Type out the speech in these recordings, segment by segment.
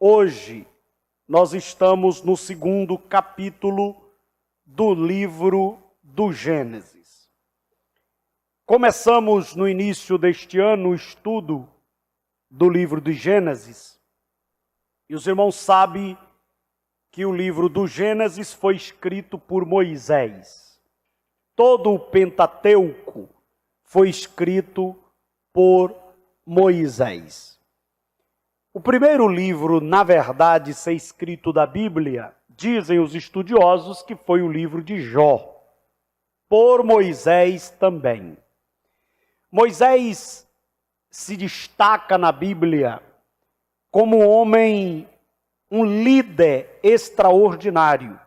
Hoje, nós estamos no segundo capítulo do livro do Gênesis. Começamos no início deste ano o estudo do livro do Gênesis. E os irmãos sabem que o livro do Gênesis foi escrito por Moisés. Todo o Pentateuco foi escrito por Moisés. O primeiro livro, na verdade, ser escrito da Bíblia, dizem os estudiosos que foi o livro de Jó, por Moisés também. Moisés se destaca na Bíblia como um homem, um líder extraordinário.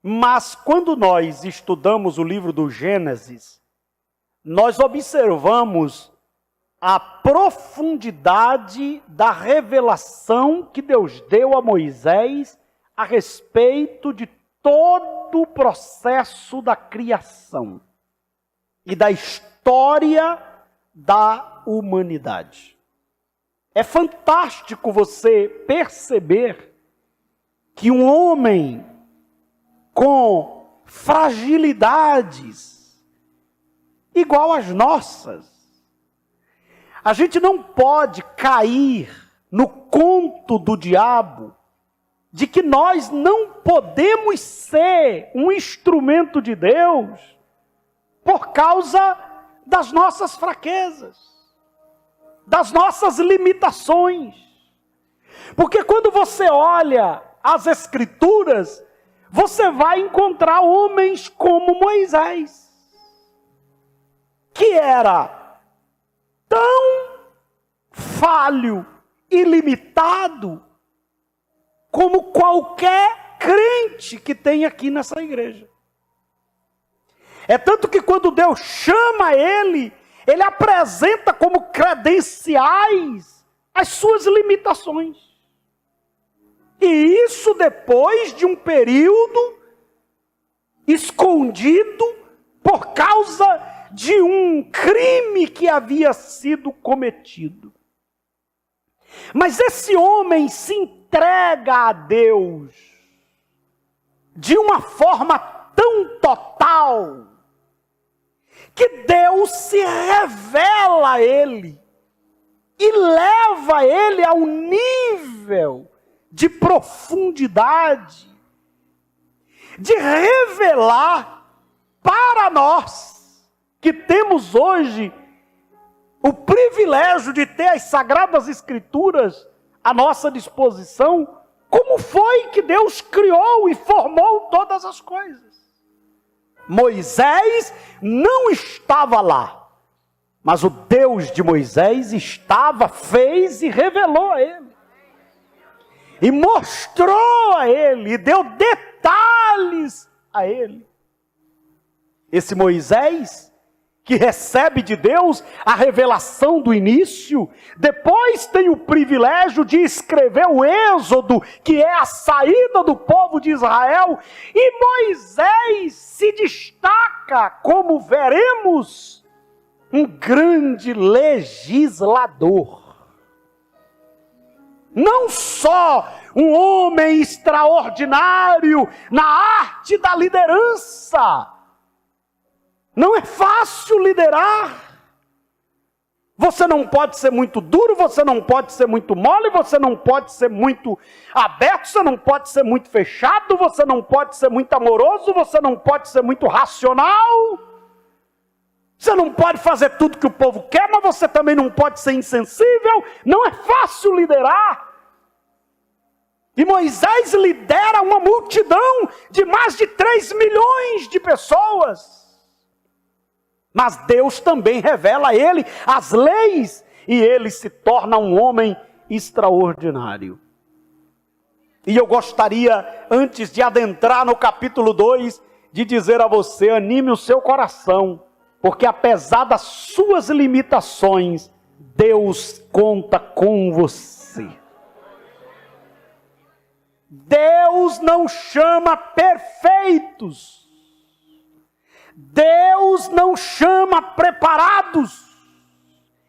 Mas quando nós estudamos o livro do Gênesis, nós observamos a profundidade da revelação que Deus deu a Moisés a respeito de todo o processo da criação e da história da humanidade. É fantástico você perceber que um homem com fragilidades igual às nossas, a gente não pode cair no conto do diabo de que nós não podemos ser um instrumento de Deus por causa das nossas fraquezas, das nossas limitações. Porque quando você olha as Escrituras, você vai encontrar homens como Moisés, que era tão falho e limitado como qualquer crente que tem aqui nessa igreja. É tanto que quando Deus chama ele, ele apresenta como credenciais as suas limitações. E isso depois de um período escondido por causa de um crime que havia sido cometido. Mas esse homem se entrega a Deus de uma forma tão total que Deus se revela a ele e leva ele ao nível de profundidade de revelar para nós que temos hoje o privilégio de ter as Sagradas Escrituras à nossa disposição, como foi que Deus criou e formou todas as coisas. Moisés não estava lá, mas o Deus de Moisés estava, fez e revelou a ele. E mostrou a ele, e deu detalhes a ele. Esse Moisés, que recebe de Deus a revelação do início, depois tem o privilégio de escrever o Êxodo, que é a saída do povo de Israel, e Moisés se destaca, como veremos, um grande legislador. Não só um homem extraordinário na arte da liderança. Não é fácil liderar. Você não pode ser muito duro, você não pode ser muito mole, você não pode ser muito aberto, você não pode ser muito fechado, você não pode ser muito amoroso, você não pode ser muito racional. Você não pode fazer tudo que o povo quer, mas você também não pode ser insensível. Não é fácil liderar. E Moisés lidera uma multidão de mais de 3 milhões de pessoas. Mas Deus também revela a ele as leis, e ele se torna um homem extraordinário. E eu gostaria, antes de adentrar no capítulo 2, de dizer a você, anime o seu coração, porque apesar das suas limitações, Deus conta com você. Deus não chama perfeitos. Deus não chama preparados.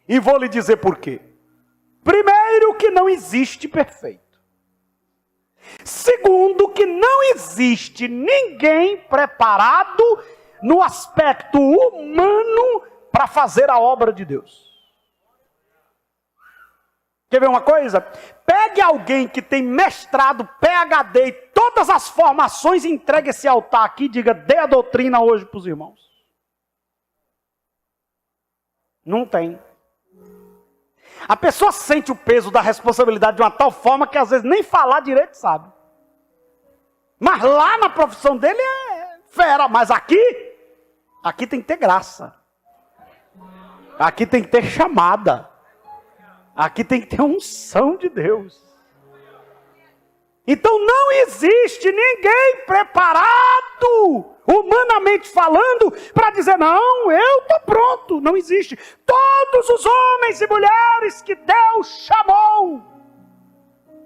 E vou lhe dizer por quê. Primeiro, que não existe perfeito. Segundo, que não existe ninguém preparado no aspecto humano para fazer a obra de Deus. Quer ver uma coisa? Pegue alguém que tem mestrado, PhD e todas as formações e entregue esse altar aqui e diga, dê a doutrina hoje para os irmãos. Não tem. A pessoa sente o peso da responsabilidade de uma tal forma que às vezes nem falar direito sabe. Mas lá na profissão dele é fera, mas aqui tem que ter graça. Aqui tem que ter chamada. Aqui tem que ter unção de Deus. Então não existe ninguém preparado, humanamente falando, para dizer, não, eu estou pronto. Não existe. Todos os homens e mulheres que Deus chamou,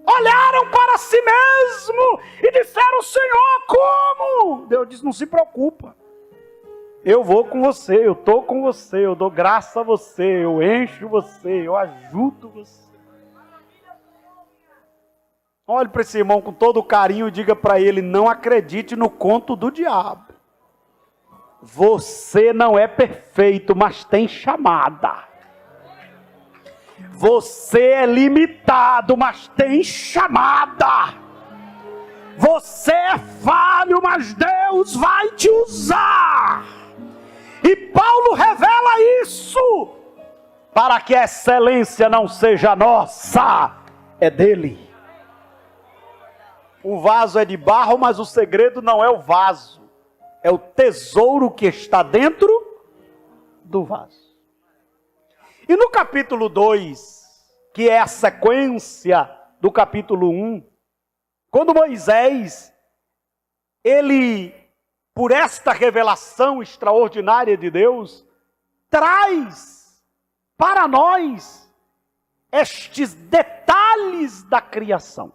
olharam para si mesmo e disseram, Senhor, como? Deus disse, não se preocupa. Eu vou com você, eu estou com você, eu dou graça a você, eu encho você, eu ajudo você. Olhe para esse irmão com todo carinho e diga para ele, não acredite no conto do diabo. Você não é perfeito, mas tem chamada. Você é limitado, mas tem chamada. Você é falho, mas Deus vai te usar. E Paulo revela isso, para que a excelência não seja nossa, é dele. O vaso é de barro, mas o segredo não é o vaso, é o tesouro que está dentro do vaso. E no capítulo 2, que é a sequência do capítulo 1, quando Moisés, ele, por esta revelação extraordinária de Deus, traz para nós estes detalhes da criação.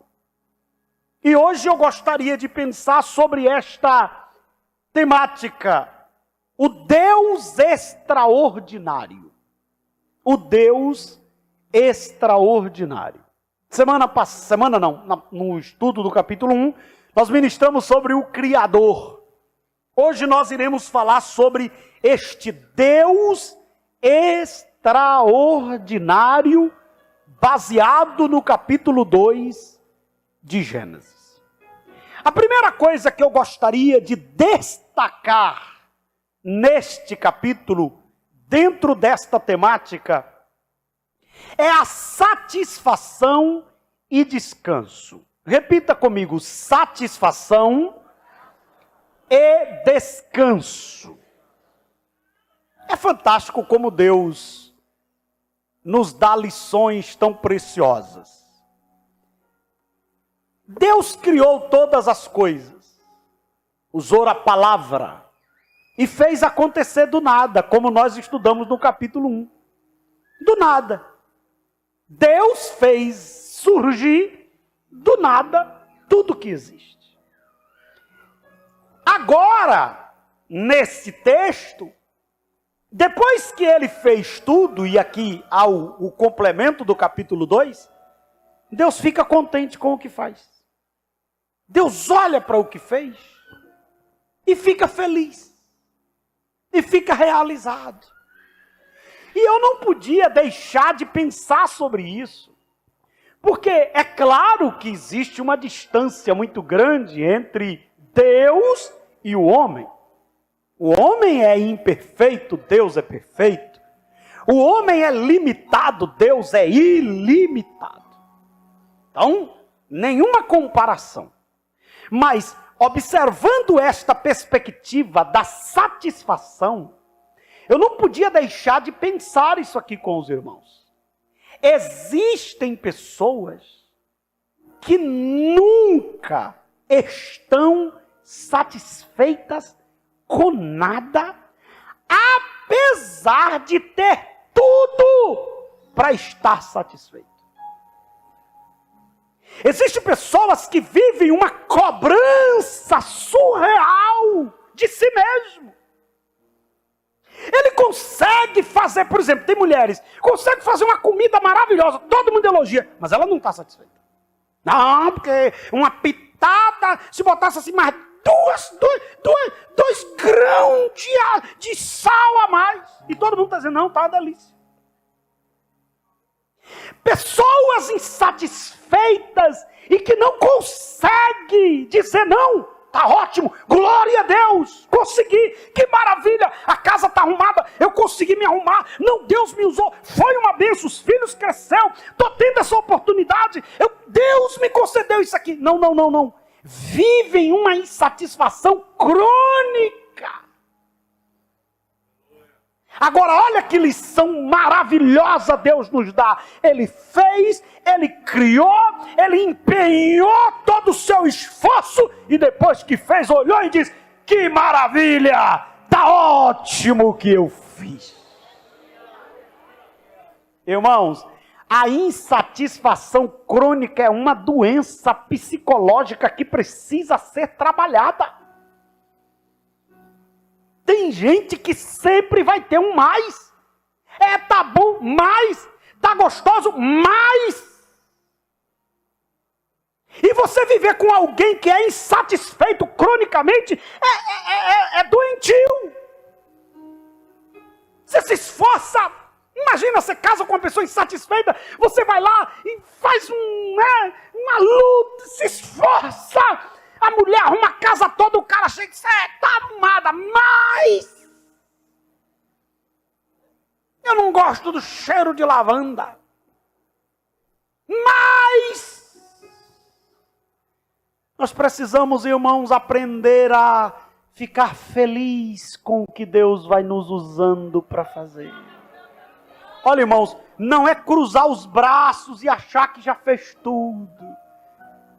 E hoje eu gostaria de pensar sobre esta temática, o Deus extraordinário. O Deus extraordinário. No estudo do capítulo 1, nós ministramos sobre o Criador. Hoje nós iremos falar sobre este Deus extraordinário, baseado no capítulo 2 de Gênesis. A primeira coisa que eu gostaria de destacar neste capítulo, dentro desta temática, é a satisfação e descanso. Repita comigo, satisfação e descanso. É fantástico como Deus nos dá lições tão preciosas. Deus criou todas as coisas, usou a palavra e fez acontecer do nada, como nós estudamos no capítulo 1. Do nada. Deus fez surgir do nada tudo que existe. Agora, nesse texto, depois que ele fez tudo, e aqui há o complemento do capítulo 2, Deus fica contente com o que faz. Deus olha para o que fez e fica feliz. E fica realizado. E eu não podia deixar de pensar sobre isso. Porque é claro que existe uma distância muito grande entre Deus e o homem. O homem é imperfeito, Deus é perfeito. O homem é limitado, Deus é ilimitado. Então, nenhuma comparação. Mas, observando esta perspectiva da satisfação, eu não podia deixar de pensar isso aqui com os irmãos. Existem pessoas que nunca estão satisfeitas com nada, apesar de ter tudo para estar satisfeito. Existem pessoas que vivem uma cobrança surreal de si mesmo. Ele consegue fazer, por exemplo, tem mulheres, consegue fazer uma comida maravilhosa, todo mundo elogia, mas ela não está satisfeita. Não, porque uma pitada, se botasse assim mais dois grãos de sal a mais. E todo mundo está dizendo, não, está uma delícia. Pessoas insatisfeitas e que não conseguem dizer não. Está ótimo, glória a Deus, consegui, que maravilha, a casa está arrumada, eu consegui me arrumar, não, Deus me usou, foi uma bênção, os filhos cresceram, estou tendo essa oportunidade, Deus me concedeu isso aqui. Não, vivem uma insatisfação crônica. Agora olha que lição maravilhosa Deus nos dá. Ele fez, Ele criou, Ele empenhou todo o seu esforço e depois que fez, olhou e disse, que maravilha, está ótimo o que eu fiz. Irmãos, a insatisfação crônica é uma doença psicológica que precisa ser trabalhada. Tem gente que sempre vai ter um mais. Tá bom, mais. Tá gostoso, mais. E você viver com alguém que é insatisfeito cronicamente é doentio. Você se esforça. Imagina, você casa com uma pessoa insatisfeita, você vai lá e faz uma luta, se esforça. A mulher arruma a casa toda, o cara chega e diz, está arrumada, mas eu não gosto do cheiro de lavanda. Mas nós precisamos, irmãos, aprender a ficar feliz com o que Deus vai nos usando para fazer. Olha, irmãos, não é cruzar os braços e achar que já fez tudo.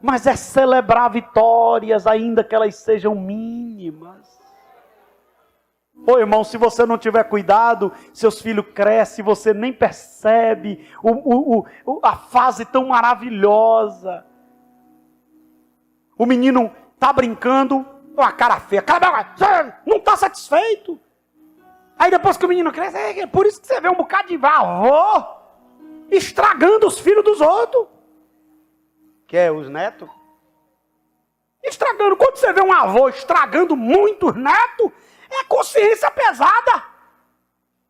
Mas é celebrar vitórias, ainda que elas sejam mínimas. Ô irmão, se você não tiver cuidado, seus filhos crescem, você nem percebe a fase tão maravilhosa. O menino está brincando, uma cara feia, não está satisfeito. Aí depois que o menino cresce, é por isso que você vê um bocado de avô estragando os filhos dos outros. Que é os netos? Estragando. Quando você vê um avô estragando muitos netos, é consciência pesada.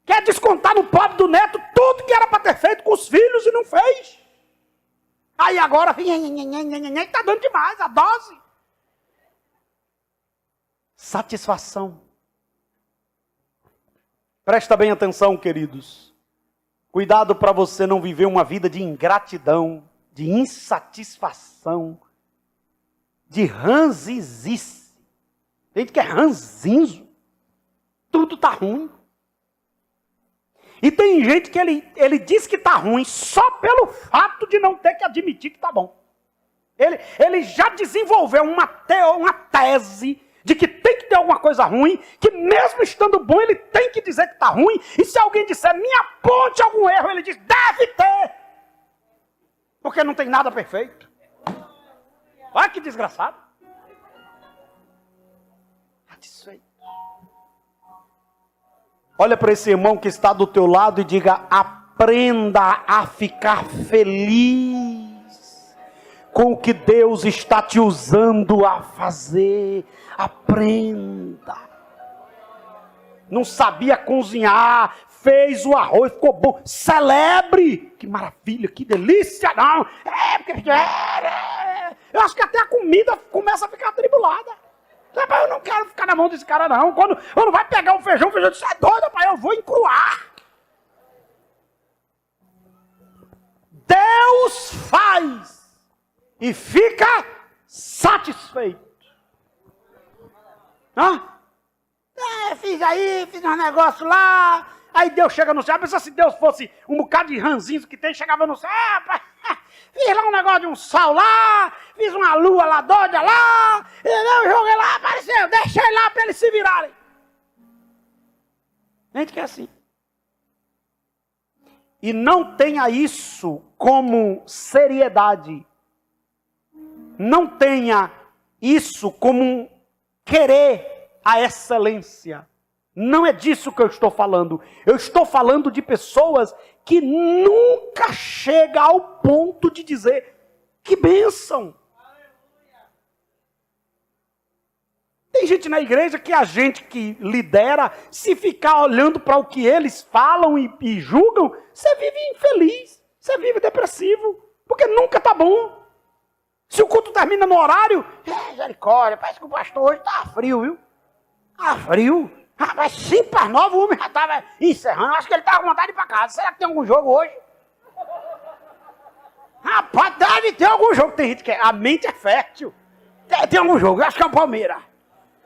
Quer descontar no pobre do neto tudo que era para ter feito com os filhos e não fez. Aí agora, está dando demais a dose. Satisfação. Presta bem atenção, queridos. Cuidado para você não viver uma vida de ingratidão, de insatisfação, de ranzizice. Tem gente que é ranzinzo. Tudo está ruim. E tem gente que ele diz que está ruim só pelo fato de não ter que admitir que está bom. Ele já desenvolveu uma tese de que tem que ter alguma coisa ruim, que mesmo estando bom, ele tem que dizer que está ruim, e se alguém disser, me aponte algum erro, ele diz, deve ter, porque não tem nada perfeito. Olha que desgraçado. Satisfeito. Olha para esse irmão que está do teu lado e diga, aprenda a ficar feliz com o que Deus está te usando a fazer. Aprenda. Não sabia cozinhar, fez o arroz, ficou bom. Celebre. Que maravilha, que delícia. Não, eu acho que até a comida começa a ficar atribulada. Eu não quero ficar na mão desse cara não. Quando vai pegar o feijão diz, é doido, pai, eu vou encruar. Deus faz e fica satisfeito. Fiz um negócio lá, aí Deus chega no céu. Pensa se Deus fosse um bocado de ranzinho que tem, chegava no céu, fiz lá um negócio de um sol lá, fiz uma lua lá doida lá, eu joguei lá, apareceu, deixei lá para eles se virarem. Gente que é assim. E não tenha isso como seriedade. Não tenha isso como um querer a excelência. Não é disso que eu estou falando. Eu estou falando de pessoas que nunca chegam ao ponto de dizer, que bênção. Tem gente na igreja que a gente que lidera, se ficar olhando para o que eles falam e julgam, você vive infeliz, você vive depressivo, porque nunca está bom. Se o culto termina no horário, misericórdia, parece que o pastor hoje está frio, viu? Está frio. Mas 8:55 o homem já estava encerrando, acho que ele estava com vontade de ir para casa. Será que tem algum jogo hoje? Rapaz, deve ter algum jogo. Tem gente que a mente é fértil. Tem algum jogo, acho que é o Palmeiras.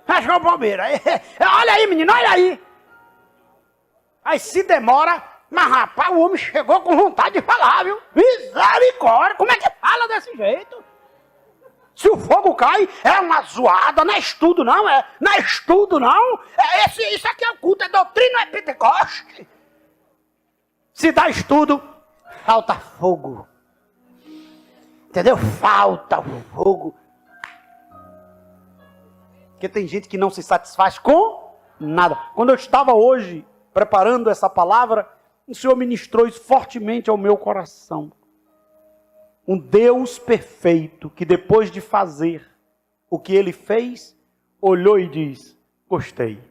Acho que é o Palmeiras. Olha aí, menino, olha aí. Aí se demora, mas rapaz, o homem chegou com vontade de falar, viu? Misericórdia, como é que fala desse jeito? Se o fogo cai, é uma zoada, não é estudo não, não é estudo não. Isso aqui é o culto, é doutrina, é Pentecoste. Se dá estudo, falta fogo. Entendeu? Falta o fogo. Porque tem gente que não se satisfaz com nada. Quando eu estava hoje preparando essa palavra, o Senhor ministrou isso fortemente ao meu coração. Um Deus perfeito que depois de fazer o que Ele fez, olhou e diz, gostei,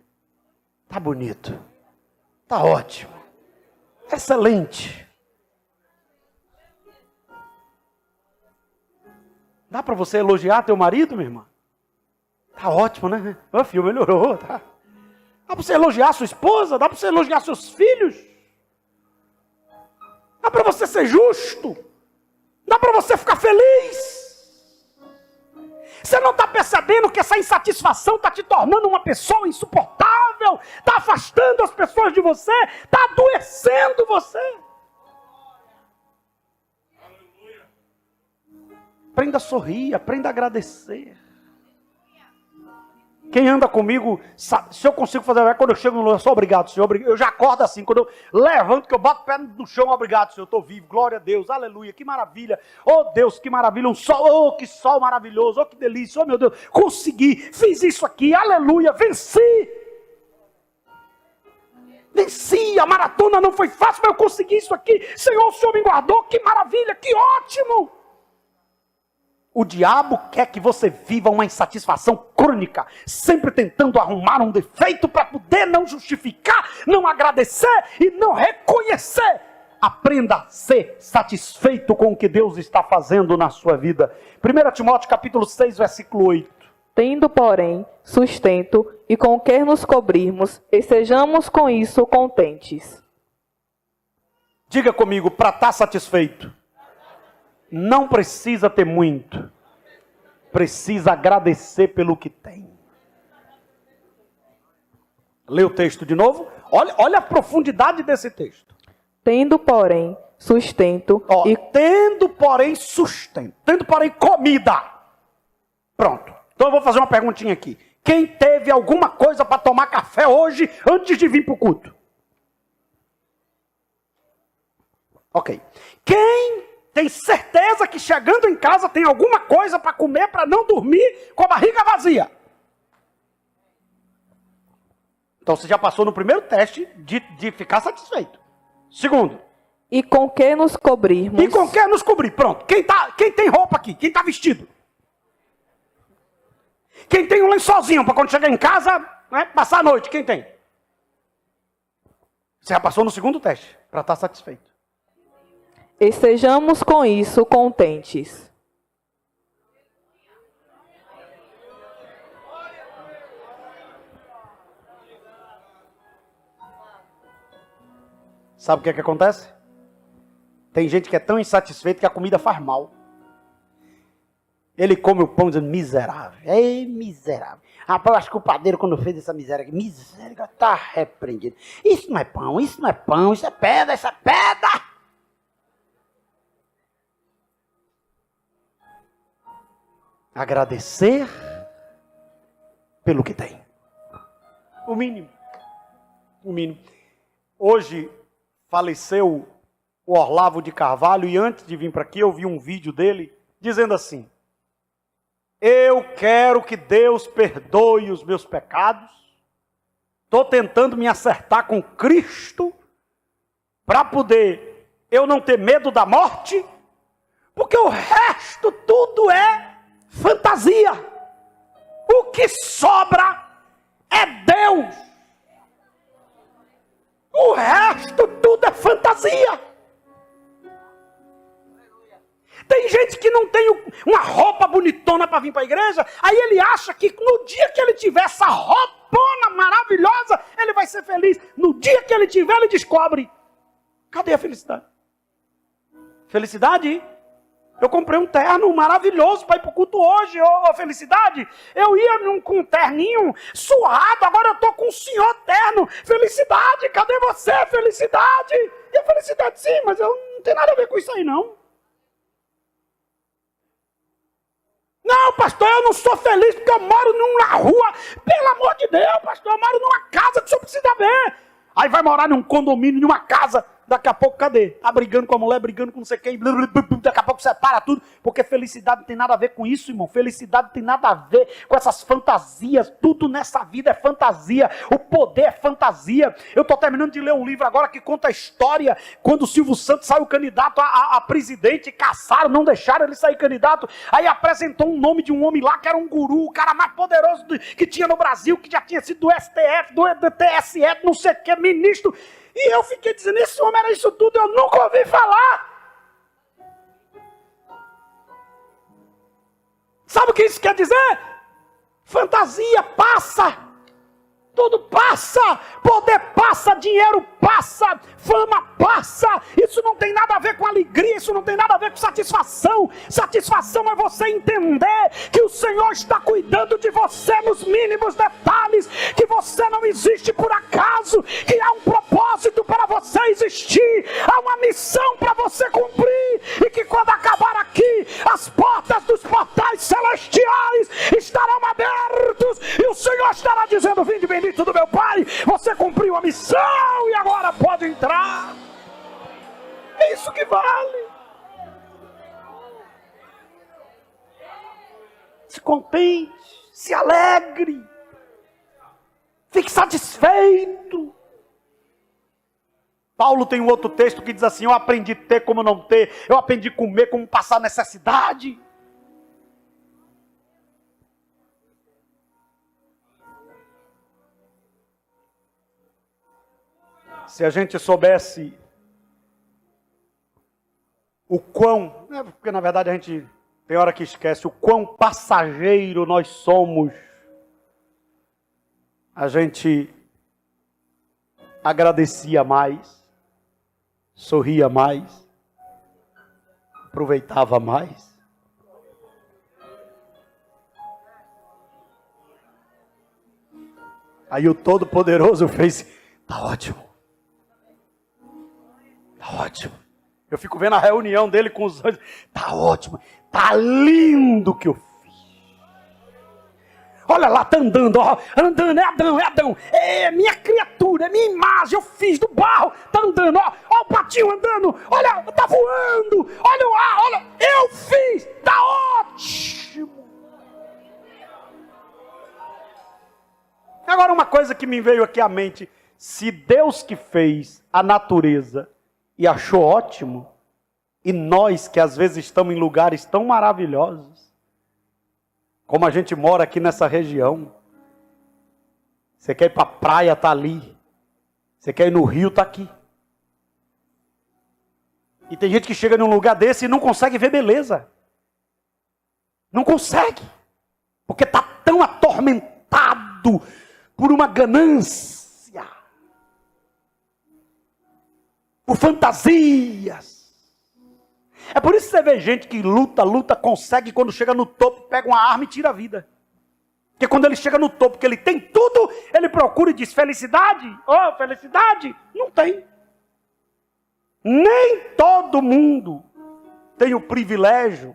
tá bonito, tá ótimo, excelente. Dá para você elogiar teu marido, minha irmã? Tá ótimo, né? O filho melhorou, tá? Dá para você elogiar sua esposa? Dá para você elogiar seus filhos? Dá para você ser justo? Dá para você ficar feliz? Você não está percebendo que essa insatisfação está te tornando uma pessoa insuportável? Está afastando as pessoas de você? Está adoecendo você? Aprenda a sorrir, aprenda a agradecer. Quem anda comigo, sabe, se eu consigo fazer, quando eu chego no lugar, eu sou obrigado, Senhor, eu já acordo assim, quando eu levanto, que eu bato o pé no chão, obrigado, Senhor, eu estou vivo, glória a Deus, aleluia, que maravilha, oh Deus, que maravilha, um sol, oh que sol maravilhoso, oh que delícia, oh meu Deus, consegui, fiz isso aqui, aleluia, venci, a maratona não foi fácil, mas eu consegui isso aqui, Senhor, o Senhor me guardou, que maravilha, que ótimo. O diabo quer que você viva uma insatisfação crônica, sempre tentando arrumar um defeito para poder não justificar, não agradecer e não reconhecer. Aprenda a ser satisfeito com o que Deus está fazendo na sua vida. 1 Timóteo capítulo 6, versículo 8. Tendo, porém, sustento e com que nos cobrirmos, e sejamos com isso contentes. Diga comigo, para estar satisfeito, não precisa ter muito, precisa agradecer pelo que tem. Lê o texto de novo, olha a profundidade desse texto. Tendo, porém, sustento tendo, porém, sustento, tendo, porém, comida. Pronto, então eu vou fazer uma perguntinha aqui. Quem teve alguma coisa para tomar café hoje, antes de vir para o culto? Ok. Quem tem certeza que chegando em casa tem alguma coisa para comer, para não dormir com a barriga vazia? Então você já passou no primeiro teste de ficar satisfeito. Segundo. E com que nos cobrirmos. E com que nos cobrir. Pronto. Quem tem roupa aqui? Quem está vestido? Quem tem um lençolzinho para quando chegar em casa, né, passar a noite? Quem tem? Você já passou no segundo teste para estar satisfeito. E sejamos com isso contentes. Sabe o que é que acontece? Tem gente que é tão insatisfeito que a comida faz mal. Ele come o pão dizendo, miserável. É miserável. Rapaz, eu acho que o padeiro, quando fez essa miséria aqui, miséria, está repreendido. Isso não é pão, isso não é pão, isso é pedra, isso é pedra. Agradecer pelo que tem. O mínimo. O mínimo. Hoje faleceu o Orlavo de Carvalho e antes de vir para aqui eu vi um vídeo dele dizendo assim: eu quero que Deus perdoe os meus pecados Estou tentando me acertar com Cristo para poder eu não ter medo da morte, porque o resto tudo é fantasia. O que sobra é Deus. O resto tudo é fantasia. Tem gente que não tem uma roupa bonitona para vir para a igreja, aí ele acha que no dia que ele tiver essa roupona maravilhosa, ele vai ser feliz. No dia que ele tiver, ele descobre: cadê a felicidade? Felicidade? Eu comprei um terno maravilhoso para ir para o culto hoje. Ô, felicidade? Eu ia com um terninho suado, agora eu estou com um senhor terno. Felicidade, cadê você, felicidade? E a felicidade, sim, mas eu não tenho nada a ver com isso aí, não. Não, pastor, eu não sou feliz porque eu moro numa rua. Pelo amor de Deus, pastor, eu moro numa casa que o senhor precisa ver. Aí vai morar num condomínio, numa casa. Daqui a pouco, cadê? Tá brigando com a mulher, brigando com não sei quem. Daqui a pouco separa tudo. Porque felicidade não tem nada a ver com isso, irmão. Felicidade não tem nada a ver com essas fantasias. Tudo nessa vida é fantasia. O poder é fantasia. Eu estou terminando de ler um livro agora que conta a história quando o Silvio Santos saiu candidato a presidente. Caçaram, não deixaram ele sair candidato. Aí apresentou um nome de um homem lá que era um guru. O cara mais poderoso que tinha no Brasil. Que já tinha sido do STF, do TSE, não sei o que, ministro. E eu fiquei dizendo: esse homem era isso tudo, eu nunca ouvi falar. Sabe o que isso quer dizer? Fantasia passa. Tudo passa, poder passa, dinheiro passa, fama passa. Isso não tem nada a ver com alegria, isso não tem nada a ver com satisfação. Satisfação é você entender que o Senhor está cuidando de você nos mínimos detalhes, que você não existe por acaso, que há um propósito para você existir, há uma missão para você cumprir, e que quando acabar aqui, as portas dos portais celestiais estarão abertos, e o Senhor estará dizendo: vinde bendito do meu Pai, você cumpriu a missão e agora pode entrar. É isso que vale. Se contente, se alegre, fique satisfeito. Paulo tem um outro texto que diz assim: eu aprendi a ter como não ter, eu aprendi a comer como passar necessidade. Se a gente soubesse o quão, porque na verdade a gente tem hora que esquece o quão passageiro nós somos, a gente agradecia mais, sorria mais, aproveitava mais. Aí o Todo-Poderoso fez: tá ótimo. Tá ótimo. Eu fico vendo a reunião dele com os anjos. Tá ótimo. Tá lindo o que eu fiz. Olha lá, tá andando, ó. Andando, é Adão. É minha criatura, é minha imagem. Eu fiz do barro. Tá andando, ó. Ó o patinho andando. Olha, tá voando. Olha o ar, olha. Eu fiz. Tá ótimo. Agora uma coisa que me veio aqui à mente. Se Deus que fez a natureza e achou ótimo, e nós que às vezes estamos em lugares tão maravilhosos, como a gente mora aqui nessa região, você quer ir para a praia, está ali, você quer ir no rio, está aqui. E tem gente que chega num lugar desse e não consegue ver beleza, não consegue, porque está tão atormentado por uma ganância, por fantasias. É por isso que você vê gente que luta, consegue, quando chega no topo, pega uma arma e tira a vida. Porque quando ele chega no topo, que ele tem tudo, ele procura e diz: felicidade? Oh, felicidade? Não tem. Nem todo mundo tem o privilégio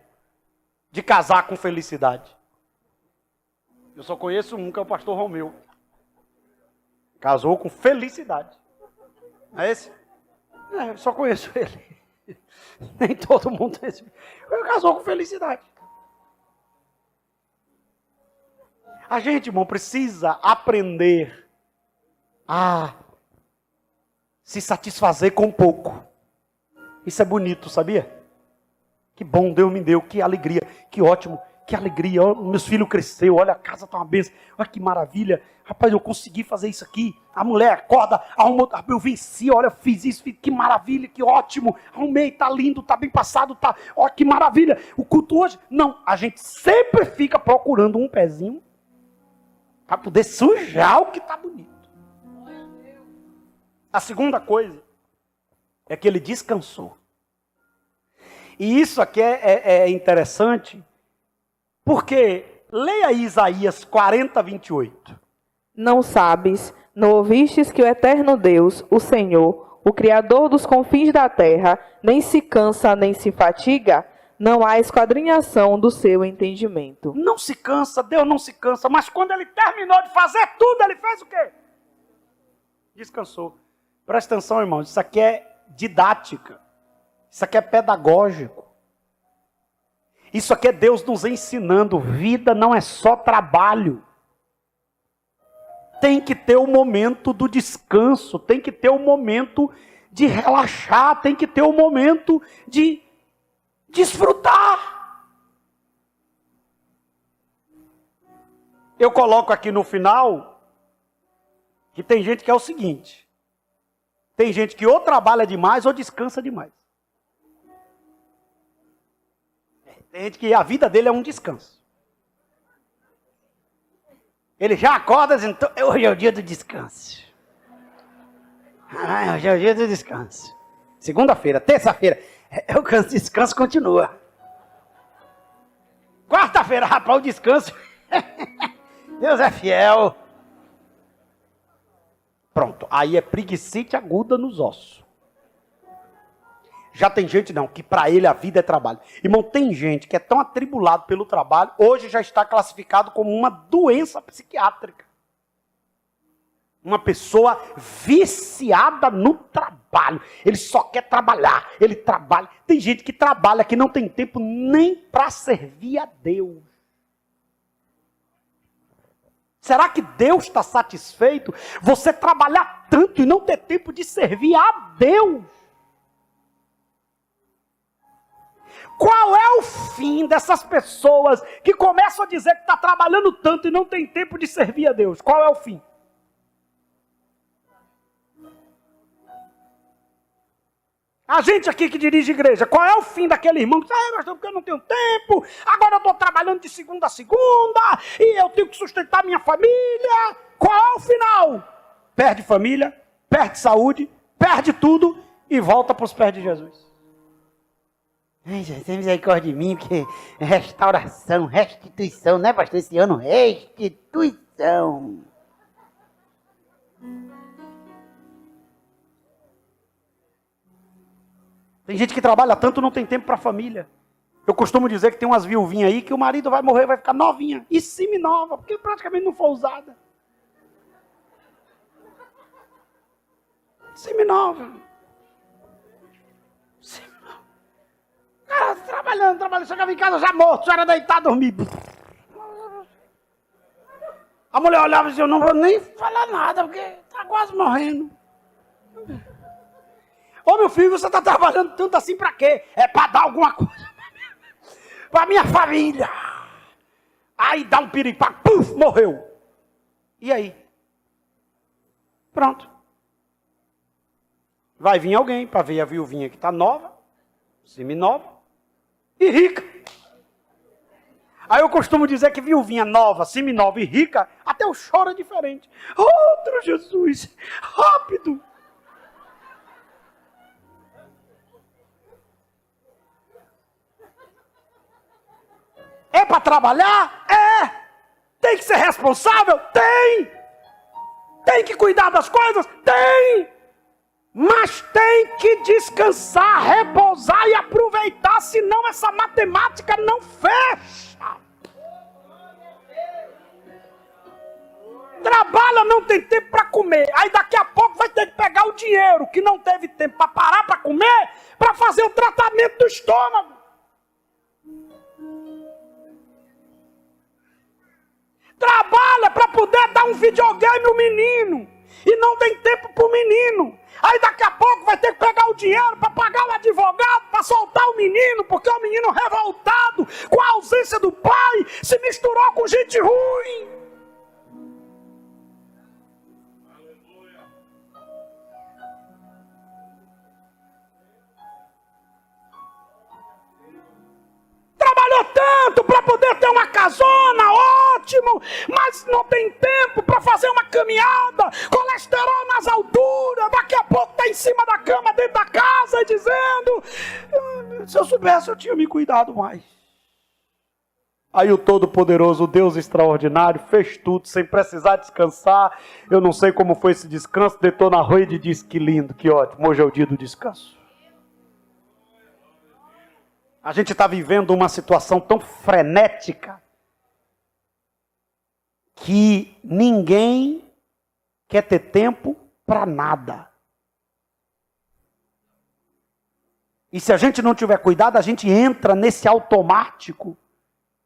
de casar com felicidade. Eu só conheço um, que é o pastor Romeu. Casou com felicidade. Não é esse? Eu só conheço ele. Nem todo mundo tem esse. Ele casou com felicidade. A gente, irmão, precisa aprender a se satisfazer com pouco. Isso é bonito, sabia? Que bom, Deus me deu, que alegria, que ótimo, que alegria. Olha, meus filhos cresceram, olha, a casa está uma bênção. Olha que maravilha. Rapaz, eu consegui fazer isso aqui. A mulher acorda, arrumou, eu venci, olha, fiz isso, que maravilha, que ótimo. Arrumei, está lindo, está bem passado, tá, olha que maravilha. O culto hoje, não, a gente sempre fica procurando um pezinho para poder sujar o que está bonito. A segunda coisa é que ele descansou. E isso aqui é interessante, porque leia Isaías 40, 28. Não sabes, não ouvistes que o eterno Deus, o Senhor, o Criador dos confins da terra, nem se cansa, nem se fatiga? Não há esquadrinhação do seu entendimento. Não se cansa, Deus não se cansa, mas quando ele terminou de fazer tudo, ele fez o quê? Descansou. Presta atenção, irmãos, isso aqui é didática. Isso aqui é pedagógico. Isso aqui é Deus nos ensinando. Vida não é só trabalho. Tem que ter o momento do descanso, tem que ter o momento de relaxar, tem que ter o momento de desfrutar. Eu coloco aqui no final que tem gente que é o seguinte: tem gente que ou trabalha demais ou descansa demais. Tem gente que a vida dele é um descanso. Ele já acorda dizendo, hoje é o dia do descanso. Hoje é o dia do descanso. Segunda-feira, terça-feira, o descanso continua. Quarta-feira, rapaz, o descanso. Deus é fiel. Pronto, aí é preguicite aguda nos ossos. Já tem gente não, que para ele a vida é trabalho. Irmão, tem gente que é tão atribulado pelo trabalho, hoje já está classificado como uma doença psiquiátrica. Uma pessoa viciada no trabalho. Ele só quer trabalhar, ele trabalha. Tem gente que trabalha que não tem tempo nem para servir a Deus. Será que Deus está satisfeito? Você trabalhar tanto e não ter tempo de servir a Deus? Qual é o fim dessas pessoas que começam a dizer que está trabalhando tanto e não tem tempo de servir a Deus? Qual é o fim? A gente aqui que dirige igreja, qual é o fim daquele irmão que diz, pastor, porque eu não tenho tempo, agora eu estou trabalhando de segunda a segunda, e eu tenho que sustentar minha família. Qual é o final? Perde família, perde saúde, perde tudo e volta para os pés de Jesus. Ai, Jesus, tem misericórdia de mim, porque é restauração, restituição, né, pastor? Esse ano, restituição. Tem gente que trabalha tanto, não tem tempo para a família. Eu costumo dizer que tem umas viuvinhas aí que o marido vai morrer, vai ficar novinha. E semi-nova, porque praticamente não foi usada. Semi-nova. Cara, trabalhando, chegava em casa já morto, já era deitado, dormir. A mulher olhava e dizia, eu não vou nem falar nada, porque está quase morrendo. Ô meu filho, você está trabalhando tanto assim para quê? É para dar alguma coisa para minha família. Aí dá um piripá, puf, morreu. E aí? Pronto. Vai vir alguém para ver a viuvinha que está nova, semi-nova e rica. Aí eu costumo dizer que viuvinha nova, semi-nova e rica, até o choro é diferente. Outro Jesus, rápido. É para trabalhar? É. Tem que ser responsável? Tem. Tem que cuidar das coisas? Tem. Mas tem que descansar, repousar e aproveitar, senão essa matemática não fecha. Trabalha, não tem tempo para comer. Aí daqui a pouco vai ter que pegar o dinheiro que não teve tempo para parar para comer, para fazer o tratamento do estômago. Trabalha para poder dar um videogame ao menino. E não tem tempo para o menino. Aí daqui a pouco vai ter que pegar o dinheiro para pagar o advogado, para soltar o menino, porque o menino revoltado com a ausência do pai se misturou com gente ruim. Trabalhou tanto para poder ter uma casona, ótimo, mas não tem tempo para fazer uma caminhada, colesterol nas alturas, daqui a pouco está em cima da cama, dentro da casa, dizendo, se eu soubesse eu tinha me cuidado mais. Aí o Todo-Poderoso, o Deus extraordinário, fez tudo sem precisar descansar. Eu não sei como foi esse descanso, deitou na rede e disse, que lindo, que ótimo, hoje é o dia do descanso. A gente está vivendo uma situação tão frenética que ninguém quer ter tempo para nada. E se a gente não tiver cuidado, a gente entra nesse automático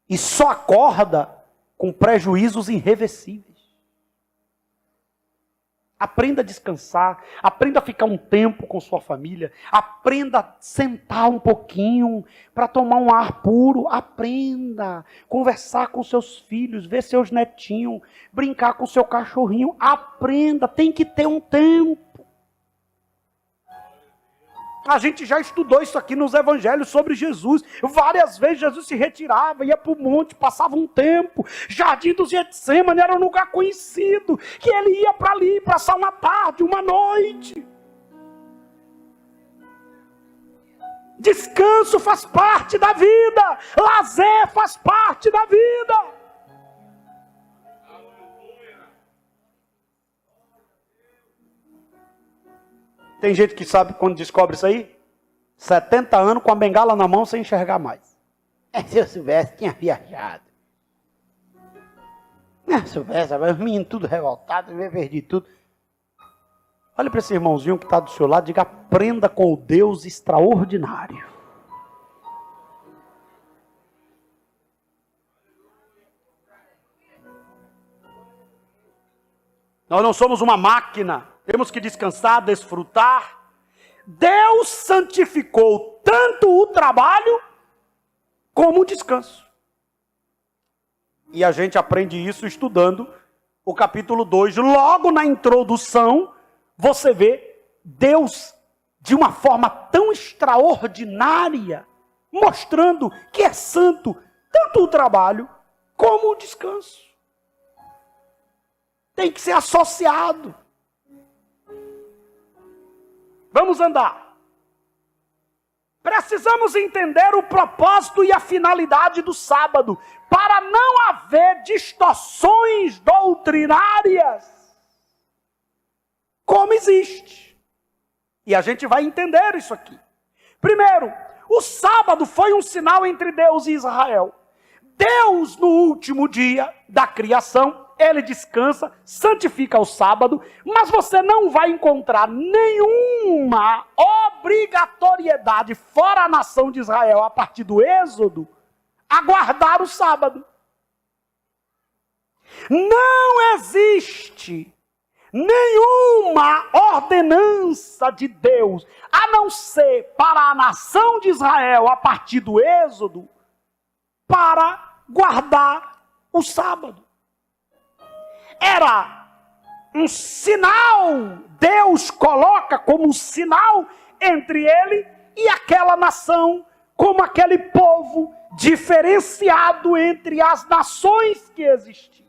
e só acorda com prejuízos irreversíveis. Aprenda a descansar, aprenda a ficar um tempo com sua família, aprenda a sentar um pouquinho para tomar um ar puro, aprenda a conversar com seus filhos, ver seus netinhos, brincar com seu cachorrinho, aprenda, tem que ter um tempo. A gente já estudou isso aqui nos evangelhos sobre Jesus. Várias vezes Jesus se retirava, ia para o monte, passava um tempo. Jardim dos Getsêmani era um lugar conhecido, que ele ia para ali, passar uma tarde, uma noite. Descanso faz parte da vida. Lazer faz parte da vida. Tem gente que sabe quando descobre isso aí? 70 anos com a bengala na mão sem enxergar mais. Se eu soubesse, tinha viajado. Se eu soubesse, os meninos tudo revoltados, eu perdi tudo. Olha para esse irmãozinho que está do seu lado e diga, aprenda com o Deus extraordinário. Nós não somos uma máquina. Temos que descansar, desfrutar. Deus santificou tanto o trabalho como o descanso. E a gente aprende isso estudando o capítulo 2. Logo na introdução, você vê Deus de uma forma tão extraordinária, mostrando que é santo tanto o trabalho como o descanso. Tem que ser associado. Vamos andar. Precisamos entender o propósito e a finalidade do sábado, para não haver distorções doutrinárias, como existe. E a gente vai entender isso aqui. Primeiro, o sábado foi um sinal entre Deus e Israel. Deus, no último dia da criação, ele descansa, santifica o sábado, mas você não vai encontrar nenhuma obrigatoriedade fora a nação de Israel, a partir do Êxodo, a guardar o sábado. Não existe nenhuma ordenança de Deus, a não ser para a nação de Israel, a partir do Êxodo, para guardar o sábado. Era um sinal, Deus coloca como um sinal entre ele e aquela nação, como aquele povo diferenciado entre as nações que existiam.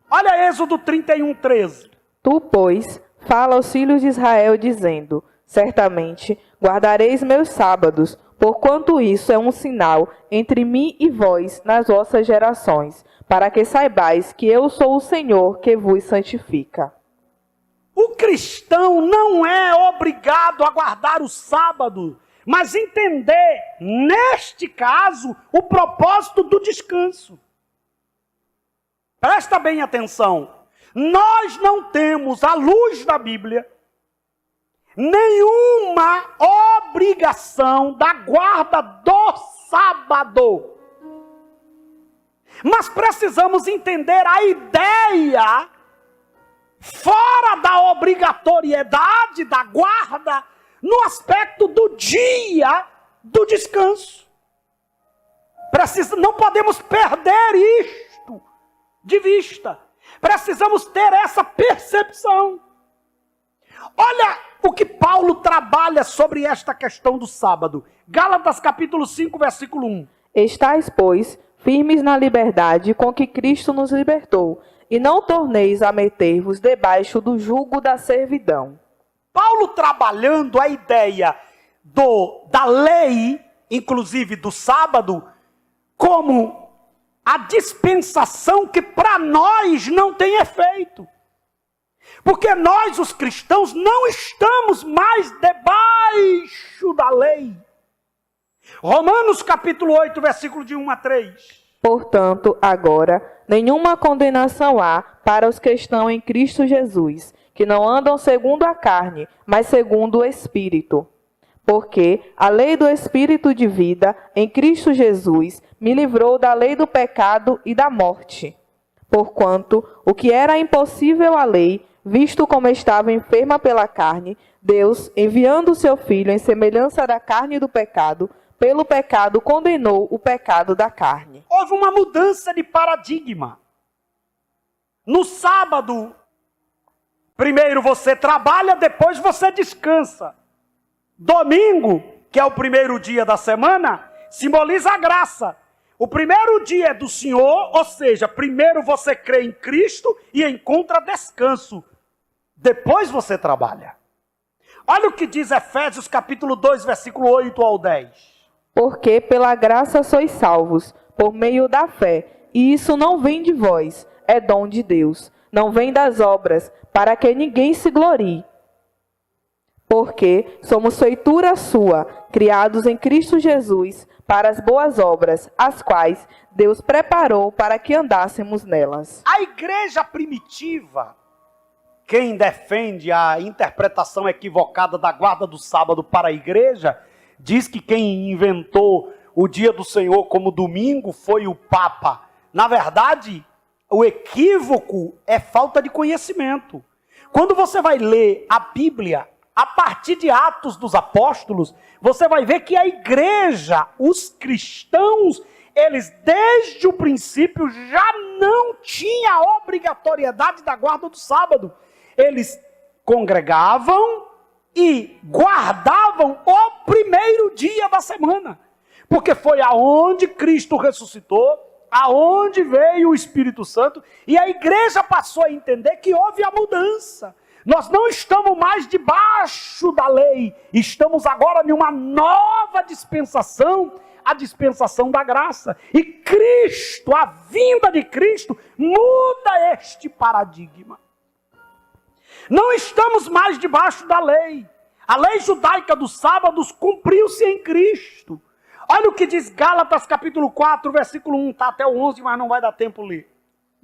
Olha Êxodo 31:13. Tu, pois, fala aos filhos de Israel, dizendo, certamente guardareis meus sábados, porquanto isso é um sinal entre mim e vós nas vossas gerações, para que saibais que eu sou o Senhor que vos santifica. O cristão não é obrigado a guardar o sábado, mas entender, neste caso, o propósito do descanso. Presta bem atenção. Nós não temos, à luz da Bíblia, nenhuma obrigação da guarda do sábado. Mas precisamos entender a ideia fora da obrigatoriedade da guarda, no aspecto do dia do descanso. Não podemos perder isto de vista. Precisamos ter essa percepção. Olha o que Paulo trabalha sobre esta questão do sábado. Gálatas capítulo 5, versículo 1. Estais, pois, firmes na liberdade com que Cristo nos libertou, e não torneis a meter-vos debaixo do jugo da servidão. Paulo trabalhando a ideia da lei, inclusive do sábado, como a dispensação que para nós não tem efeito. Porque nós, os cristãos, não estamos mais debaixo da lei. Romanos capítulo 8, versículo de 1 a 3. Portanto, agora, nenhuma condenação há para os que estão em Cristo Jesus, que não andam segundo a carne, mas segundo o Espírito. Porque a lei do Espírito de vida em Cristo Jesus me livrou da lei do pecado e da morte. Porquanto o que era impossível à lei, visto como estava enferma pela carne, Deus, enviando o seu Filho em semelhança da carne do pecado, pelo pecado condenou o pecado da carne. Houve uma mudança de paradigma. No sábado, primeiro você trabalha, depois você descansa. Domingo, que é o primeiro dia da semana, simboliza a graça. O primeiro dia é do Senhor, ou seja, primeiro você crê em Cristo e encontra descanso. Depois você trabalha. Olha o que diz Efésios capítulo 2, versículo 8 ao 10. Porque pela graça sois salvos, por meio da fé, e isso não vem de vós, é dom de Deus, não vem das obras, para que ninguém se glorie. Porque somos feitura sua, criados em Cristo Jesus, para as boas obras, as quais Deus preparou para que andássemos nelas. A igreja primitiva, quem defende a interpretação equivocada da guarda do sábado para a igreja, diz que quem inventou o dia do Senhor como domingo foi o Papa. Na verdade, o equívoco é falta de conhecimento. Quando você vai ler a Bíblia, a partir de Atos dos Apóstolos, você vai ver que a igreja, os cristãos, eles desde o princípio já não tinham a obrigatoriedade da guarda do sábado. Eles congregavam e guardavam o primeiro dia da semana. Porque foi aonde Cristo ressuscitou, aonde veio o Espírito Santo, e a igreja passou a entender que houve a mudança. Nós não estamos mais debaixo da lei, estamos agora em uma nova dispensação, a dispensação da graça. E Cristo, a vinda de Cristo, muda este paradigma. Não estamos mais debaixo da lei. A lei judaica dos sábados cumpriu-se em Cristo. Olha o que diz Gálatas capítulo 4, versículo 1, está até o 11, mas não vai dar tempo ler.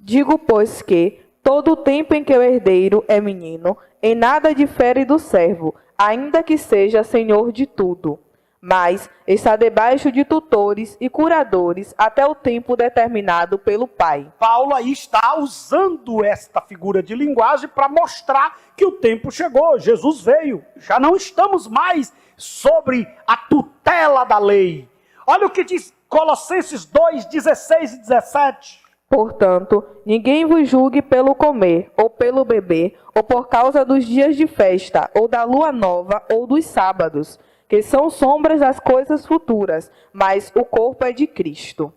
Digo, pois, que todo o tempo em que o herdeiro é menino, em nada difere do servo, ainda que seja senhor de tudo, mas está debaixo de tutores e curadores até o tempo determinado pelo Pai. Paulo aí está usando esta figura de linguagem para mostrar que o tempo chegou, Jesus veio, já não estamos mais sobre a tutela da lei. Olha o que diz Colossenses 2, 16 e 17. Portanto, ninguém vos julgue pelo comer, ou pelo beber, ou por causa dos dias de festa, ou da lua nova, ou dos sábados, que são sombras das coisas futuras, mas o corpo é de Cristo.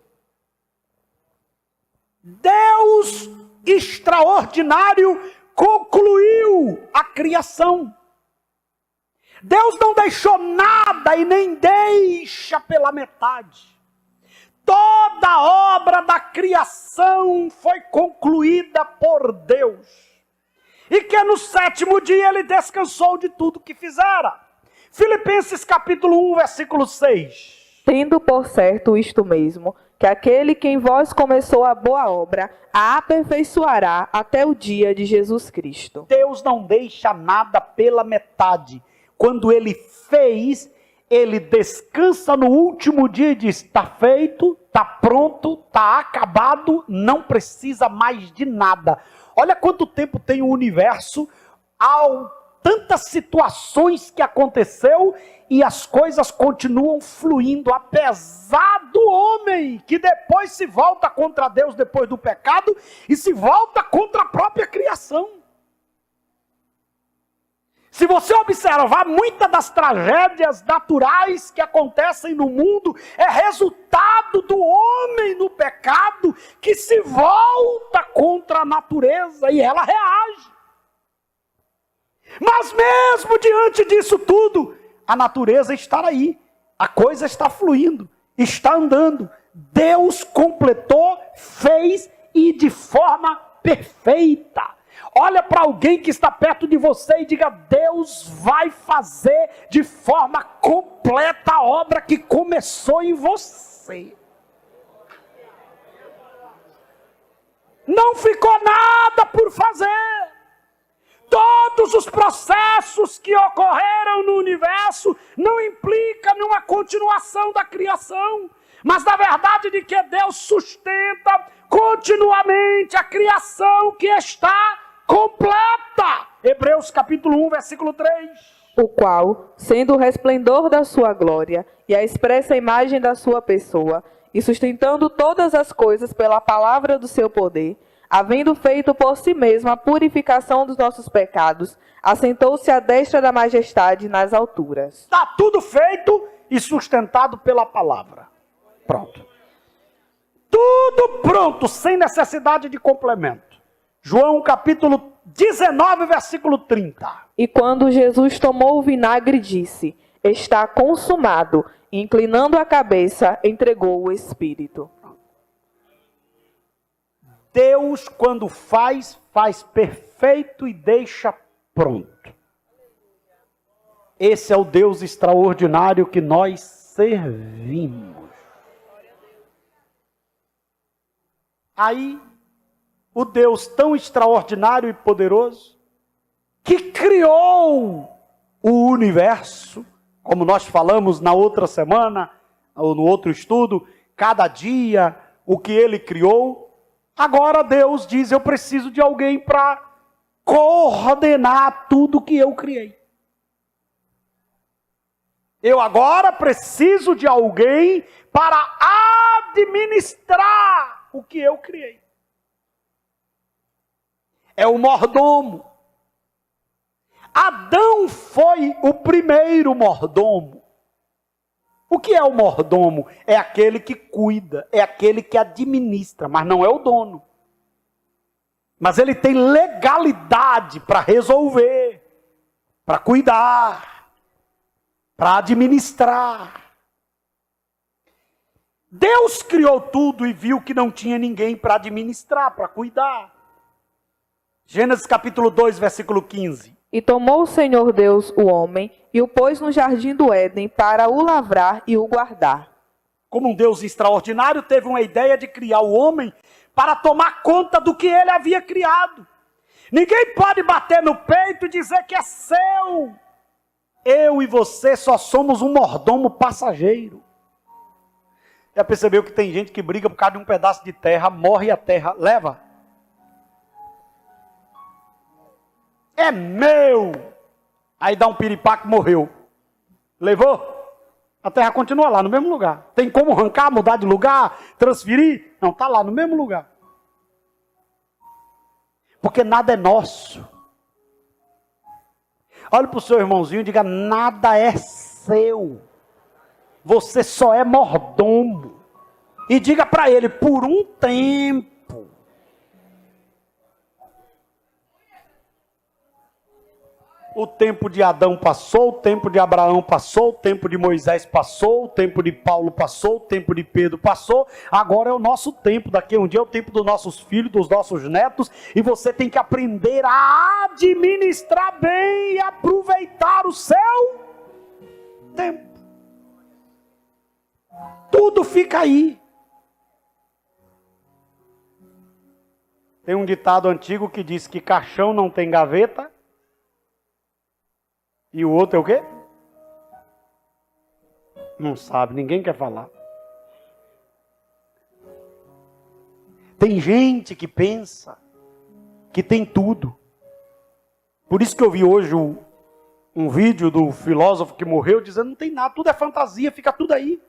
Deus extraordinário concluiu a criação. Deus não deixou nada e nem deixa pela metade. Toda a obra da criação foi concluída por Deus. E que no sétimo dia ele descansou de tudo que fizera. Filipenses capítulo 1, versículo 6. Tendo por certo isto mesmo, que aquele que em vós começou a boa obra, a aperfeiçoará até o dia de Jesus Cristo. Deus não deixa nada pela metade. Quando ele fez, ele descansa no último dia e diz: está feito, está pronto, está acabado, não precisa mais de nada. Olha quanto tempo tem o universo, tantas situações que aconteceu e as coisas continuam fluindo, apesar do homem, que depois se volta contra Deus depois do pecado e se volta contra a própria criação. Se você observar, muitas das tragédias naturais que acontecem no mundo é resultado do homem no pecado que se volta contra a natureza e ela reage. Mas mesmo diante disso tudo, a natureza está aí, a coisa está fluindo, está andando. Deus completou, fez e de forma perfeita. Olha para alguém que está perto de você e diga: Deus vai fazer de forma completa a obra que começou em você. Não ficou nada por fazer. Todos os processos que ocorreram no universo não implicam numa continuação da criação, mas na verdade de que Deus sustenta continuamente a criação que está completa. Hebreus capítulo 1, versículo 3. O qual, sendo o resplendor da sua glória e a expressa imagem da sua pessoa, e sustentando todas as coisas pela palavra do seu poder, havendo feito por si mesmo a purificação dos nossos pecados, assentou-se à destra da majestade nas alturas. Está tudo feito e sustentado pela palavra. Pronto. Tudo pronto, sem necessidade de complemento. João capítulo 19, versículo 30. E quando Jesus tomou o vinagre, disse: está consumado. E, inclinando a cabeça, entregou o Espírito. Deus, quando faz perfeito e deixa pronto. Esse é o Deus extraordinário que nós servimos. Aí, o Deus tão extraordinário e poderoso, que criou o universo, como nós falamos na outra semana, ou no outro estudo, cada dia o que ele criou. Agora Deus diz: eu preciso de alguém para coordenar tudo que eu criei. Eu agora preciso de alguém para administrar o que eu criei. É o mordomo. Adão foi o primeiro mordomo. O que é o mordomo? É aquele que cuida, é aquele que administra, mas não é o dono. Mas ele tem legalidade para resolver, para cuidar, para administrar. Deus criou tudo e viu que não tinha ninguém para administrar, para cuidar. Gênesis capítulo 2, versículo 15. E tomou o Senhor Deus o homem e o pôs no jardim do Éden para o lavrar e o guardar. Como um Deus extraordinário, teve uma ideia de criar o homem para tomar conta do que ele havia criado. Ninguém pode bater no peito e dizer que é seu. Eu e você só somos um mordomo passageiro. Já percebeu que tem gente que briga por causa de um pedaço de terra, morre a terra, leva? É meu. Aí dá um piripaque, morreu. Levou? A terra continua lá, no mesmo lugar. Tem como arrancar, mudar de lugar, transferir? Não, está lá, no mesmo lugar. Porque nada é nosso. Olhe para o seu irmãozinho e diga: nada é seu. Você só é mordomo. E diga para ele: por um tempo. O tempo de Adão passou, o tempo de Abraão passou, o tempo de Moisés passou, o tempo de Paulo passou, o tempo de Pedro passou. Agora é o nosso tempo, daqui a um dia é o tempo dos nossos filhos, dos nossos netos. E você tem que aprender a administrar bem e aproveitar o seu tempo. Tudo fica aí. Tem um ditado antigo que diz que caixão não tem gaveta. E o outro é o quê? Não sabe, ninguém quer falar. Tem gente que pensa que tem tudo. Por isso que eu vi hoje um vídeo do filósofo que morreu dizendo não tem nada, tudo é fantasia, fica tudo aí.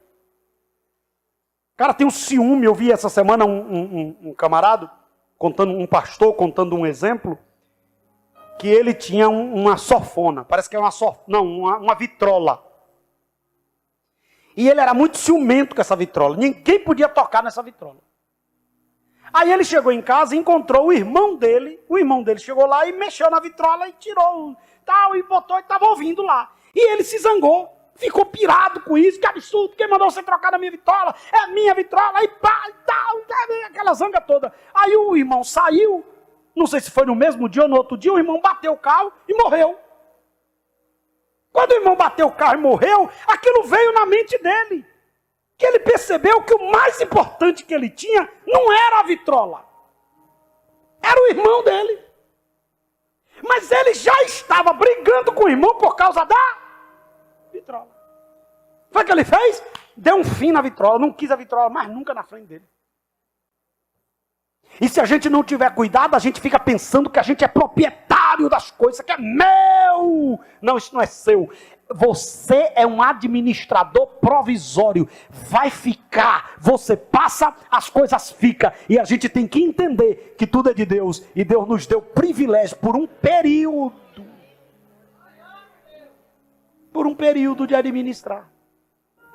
Cara, tem um ciúme. Eu vi essa semana um camarada, um pastor contando um exemplo, que ele tinha uma sofona, parece que é uma vitrola. E ele era muito ciumento com essa vitrola, ninguém podia tocar nessa vitrola. Aí ele chegou em casa e encontrou o irmão dele chegou lá e mexeu na vitrola e tirou tal, e botou e estava ouvindo lá. E ele se zangou, ficou pirado com isso, que absurdo, quem mandou você trocar na minha vitrola? É minha vitrola, e pá, e tal, aquela zanga toda. Aí o irmão saiu, não sei se foi no mesmo dia ou no outro dia, o irmão bateu o carro e morreu. Quando o irmão bateu o carro e morreu, aquilo veio na mente dele. Que ele percebeu que o mais importante que ele tinha não era a vitrola. Era o irmão dele. Mas ele já estava brigando com o irmão por causa da vitrola. Foi o que ele fez? Deu um fim na vitrola. Não quis a vitrola mais nunca na frente dele. E se a gente não tiver cuidado, a gente fica pensando que a gente é proprietário das coisas, que é meu. Não, isso não é seu. Você é um administrador provisório. Vai ficar. Você passa, as coisas ficam. E a gente tem que entender que tudo é de Deus. E Deus nos deu privilégio por um período. Por um período de administrar.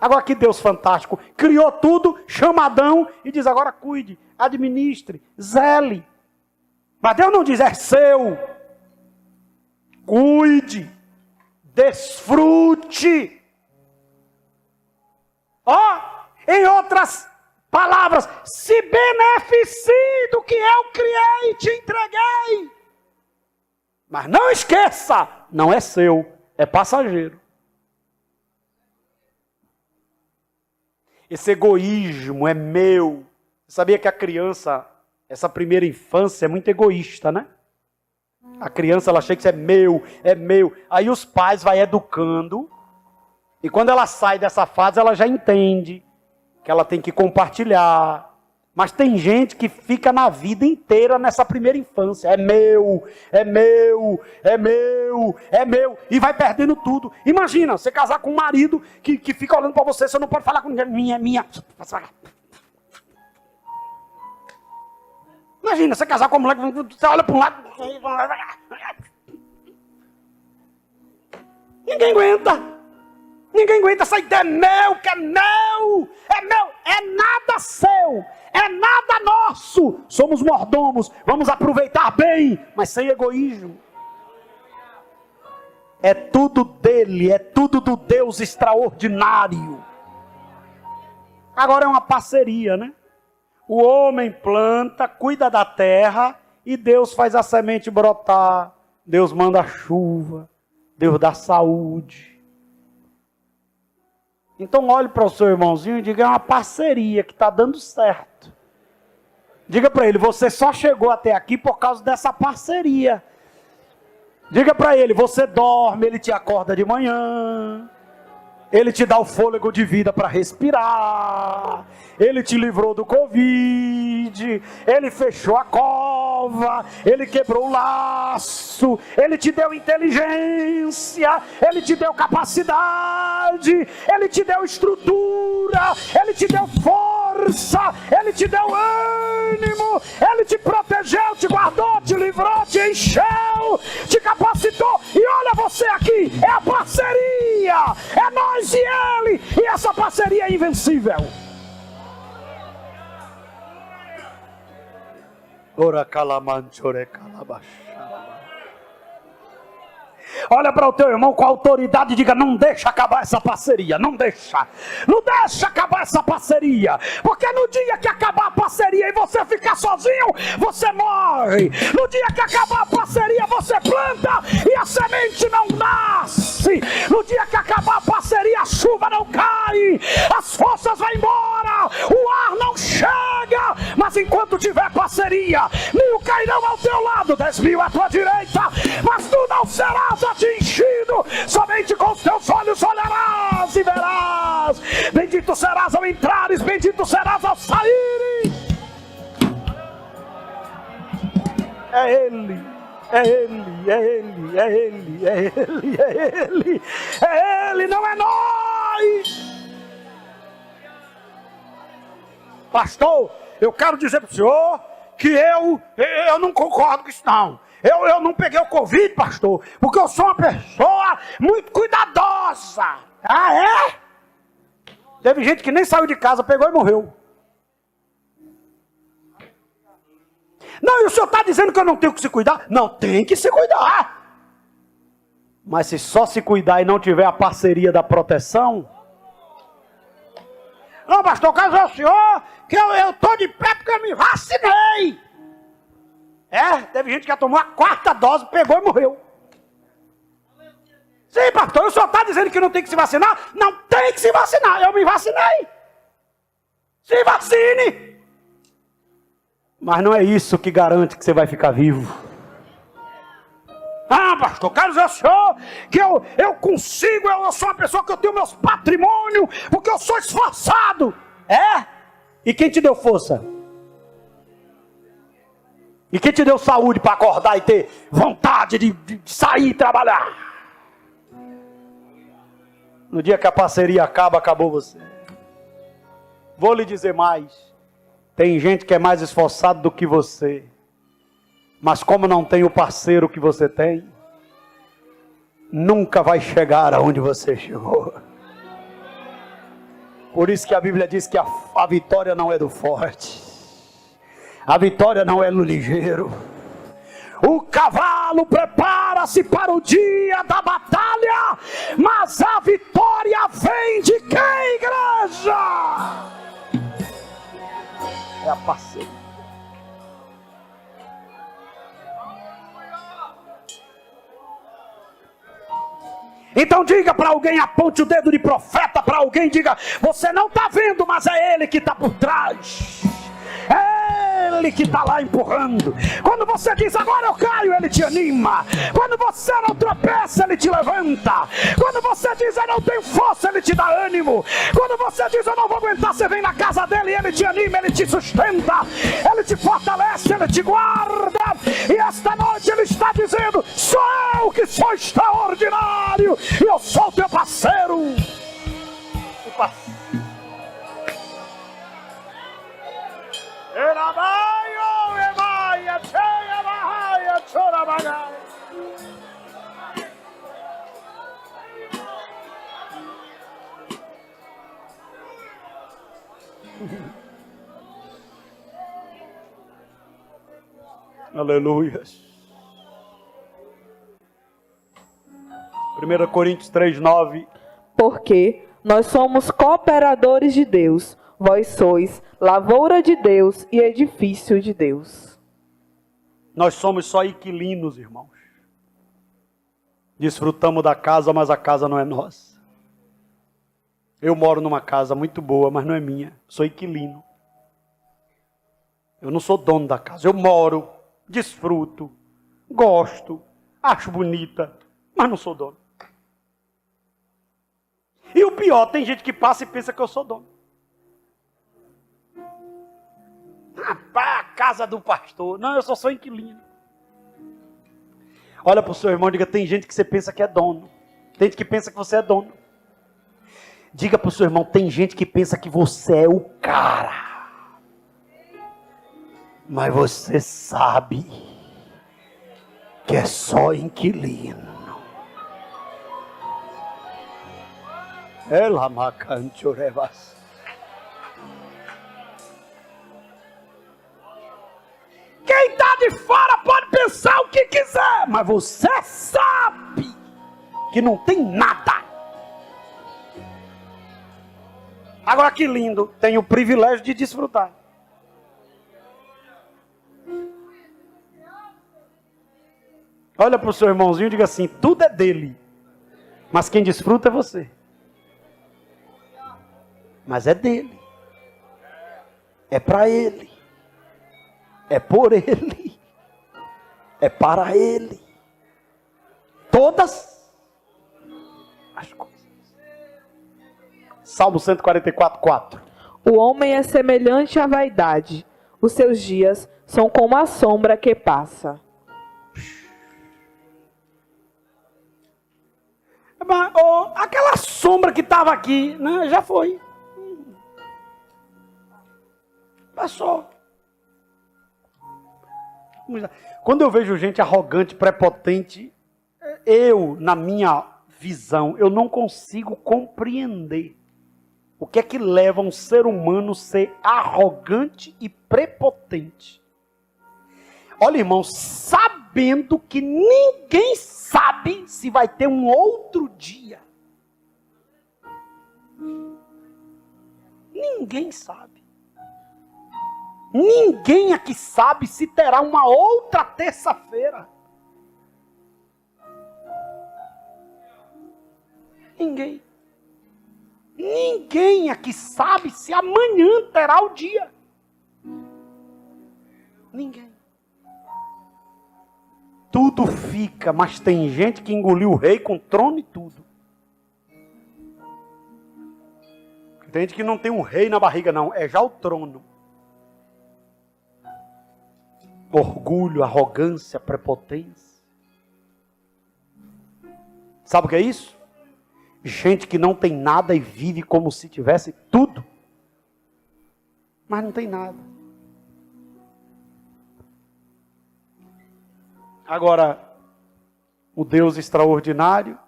Agora que Deus fantástico. Criou tudo, chama Adão e diz, agora cuide, administre, zele. Mas Deus não diz, é seu. Cuide. Desfrute. Em outras palavras, se beneficie do que eu criei e te entreguei. Mas não esqueça, não é seu, é passageiro. Esse egoísmo é meu. Você sabia que a criança, essa primeira infância é muito egoísta, né? A criança, ela chega e diz, é meu. Aí os pais vão educando. E quando ela sai dessa fase, ela já entende que ela tem que compartilhar. Mas tem gente que fica na vida inteira nessa primeira infância. É meu. E vai perdendo tudo. Imagina, você casar com um marido que fica olhando para você, você não pode falar com ninguém. Minha. Imagina, você casar com uma mulher, você olha para um lado. Ninguém aguenta essa ideia, que é meu. É nada seu, é nada nosso. Somos mordomos, vamos aproveitar bem, mas sem egoísmo. É tudo dele, é tudo do Deus extraordinário. Agora é uma parceria, né? O homem planta, cuida da terra e Deus faz a semente brotar. Deus manda a chuva, Deus dá saúde. Então olhe para o seu irmãozinho e diga, é uma parceria que está dando certo. Diga para ele, você só chegou até aqui por causa dessa parceria. Diga para ele, você dorme, ele te acorda de manhã. Ele te dá o fôlego de vida para respirar. Ele te livrou do Covid. Ele fechou a cova. Ele quebrou o laço. Ele te deu inteligência. Ele te deu capacidade. Ele te deu estrutura. Ele te deu força. Ele te deu ânimo. Ele te protegeu, te guardou, te livrou, te encheu, te capacitou. E olha você aqui. É a parceria. É nós e ele. E essa parceria é invencível. Ora calamanchore calabaxa. Olha para o teu irmão com autoridade e diga, não deixa acabar essa parceria, não deixa acabar essa parceria, porque no dia que acabar a parceria e você ficar sozinho, você morre. No dia que acabar a parceria, você planta e a semente não nasce. No dia que acabar a parceria, a chuva não cai, as forças vão embora, o ar não chega, Mas enquanto tiver parceria, 1000 cairão ao teu lado, 10.000 à tua direita, mas tu não serás atingido. Somente com os teus olhos olharás e verás. Bendito serás ao entrares, bendito serás ao saíres. É Ele, é Ele, é Ele, é Ele, é Ele, é Ele, é Ele, não é nós. Pastor, eu quero dizer para o senhor que eu não concordo com isso não. Eu não peguei o Covid, pastor, porque eu sou uma pessoa muito cuidadosa. Ah, é? Teve gente que nem saiu de casa, pegou e morreu. Não, e o senhor está dizendo que eu não tenho que se cuidar? Não, tem que se cuidar. Mas se só se cuidar e não tiver a parceria da proteção... Não, pastor, caso é o senhor, que eu estou de pé porque eu me vacinei. Teve gente que já tomou a 4ª dose, pegou e morreu. Sim, pastor, o senhor está dizendo que não tem que se vacinar? Não tem que se vacinar, eu me vacinei. Se vacine. Mas não é isso que garante que você vai ficar vivo. Ah, pastor, quero dizer ao senhor que eu consigo, eu sou uma pessoa que eu tenho meus patrimônios, porque eu sou esforçado. E quem te deu força? E quem te deu saúde para acordar e ter vontade de sair e trabalhar? No dia que a parceria acaba, acabou você. Vou lhe dizer mais. Tem gente que é mais esforçado do que você. Mas como não tem o parceiro que você tem, nunca vai chegar aonde você chegou. Por isso que a Bíblia diz que a vitória não é do forte. A vitória não é do ligeiro. O cavalo prepara-se para o dia da batalha, mas a vitória vem de quem, igreja? É a parceria. Então diga para alguém, aponte o dedo de profeta para alguém, diga: você não está vendo, mas é Ele que está por trás. É Ele que está lá empurrando. Quando você diz agora eu caio, Ele te anima. Quando você não tropeça, Ele te levanta. Quando você diz eu não tenho força, Ele te dá ânimo. Quando você diz eu não vou aguentar, você vem na casa dele e Ele te anima, Ele te sustenta, Ele te fortalece, Ele te guarda. E esta noite Ele está dizendo: sou eu que sou extraordinário e eu sou o teu parceiro. O parceiro. Aleluia. 1 Coríntios 3:9. Porque nós somos cooperadores de Deus, vós sois lavoura de Deus e edifício de Deus. Nós somos só inquilinos, irmãos. Desfrutamos da casa, mas a casa não é nossa. Eu moro numa casa muito boa, mas não é minha. Sou inquilino. Eu não sou dono da casa. Eu moro, desfruto, gosto, acho bonita, mas não sou dono. E o pior, tem gente que passa e pensa que eu sou dono. Rapaz, a casa do pastor. Não, eu só sou inquilino. Olha para o seu irmão e diga: tem gente que você pensa que é dono. Tem gente que pensa que você é dono. Diga para o seu irmão: tem gente que pensa que você é o cara. Mas você sabe que é só inquilino. Ela macanchorevas. Quem está de fora pode pensar o que quiser, mas você sabe que não tem nada. Agora que lindo, tem o privilégio de desfrutar. Olha para o seu irmãozinho e diga assim: tudo é dele, mas quem desfruta é você. Mas é dele, é para ele. é por Ele, é para Ele. Todas as coisas. Salmo 144, 4. O homem é semelhante à vaidade. Os seus dias são como a sombra que passa. Aquela sombra que estava aqui, né, já foi. Passou. Quando eu vejo gente arrogante, prepotente, na minha visão, eu não consigo compreender o que é que leva um ser humano a ser arrogante e prepotente. Olha, irmão, sabendo que ninguém sabe se vai ter um outro dia. Ninguém sabe. Ninguém aqui sabe se terá uma outra terça-feira. Ninguém. Ninguém aqui sabe se amanhã terá o dia. Ninguém. Tudo fica, mas tem gente que engoliu o rei com trono e tudo. Tem gente que não tem um rei na barriga, não. É já o trono. Orgulho, arrogância, prepotência. Sabe o que é isso? Gente que não tem nada e vive como se tivesse tudo. Mas não tem nada. Agora, o Deus extraordinário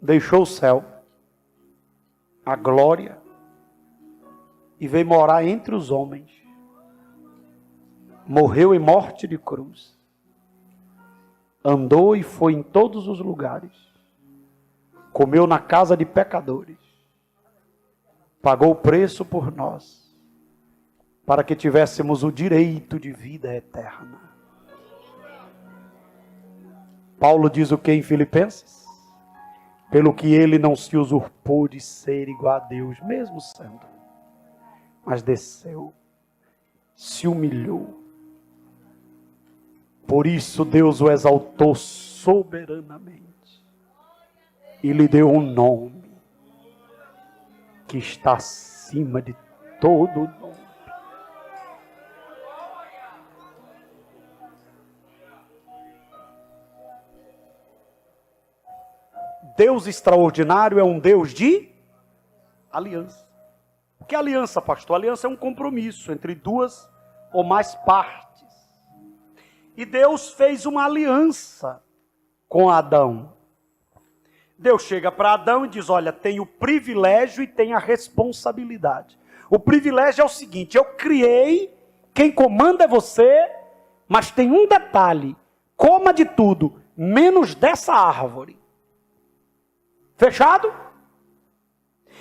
deixou o céu, a glória, e veio morar entre os homens. Morreu em morte de cruz. Andou e foi em todos os lugares. Comeu na casa de pecadores. Pagou o preço por nós, para que tivéssemos o direito de vida eterna. Paulo diz o que em Filipenses? Pelo que ele não se usurpou de ser igual a Deus, mesmo sendo, mas desceu, se humilhou. Por isso Deus o exaltou soberanamente e lhe deu um nome que está acima de todo nome. Deus extraordinário é um Deus de aliança. O que é aliança, pastor? Aliança é um compromisso entre duas ou mais partes. E Deus fez uma aliança com Adão. Deus chega para Adão e diz, olha, tem o privilégio e tem a responsabilidade. O privilégio é o seguinte, eu criei, quem comanda é você, mas tem um detalhe, coma de tudo, menos dessa árvore. Fechado?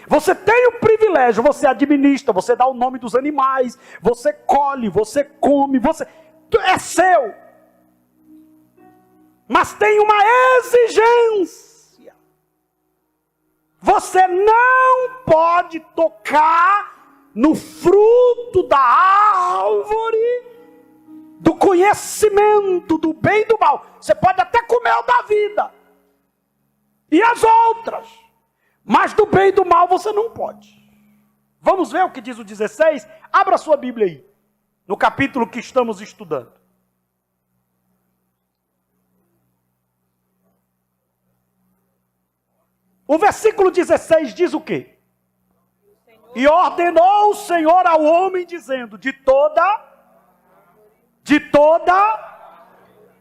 Você tem o privilégio, você administra, você dá o nome dos animais, você colhe, você come, é seu. Mas tem uma exigência. Você não pode tocar no fruto da árvore do conhecimento do bem e do mal. Você pode até comer o da vida. E as outras. Mas do bem e do mal você não pode. Vamos ver o que diz o 16? Abra sua Bíblia aí. No capítulo que estamos estudando. O versículo 16 diz o quê? E ordenou o Senhor ao homem dizendo,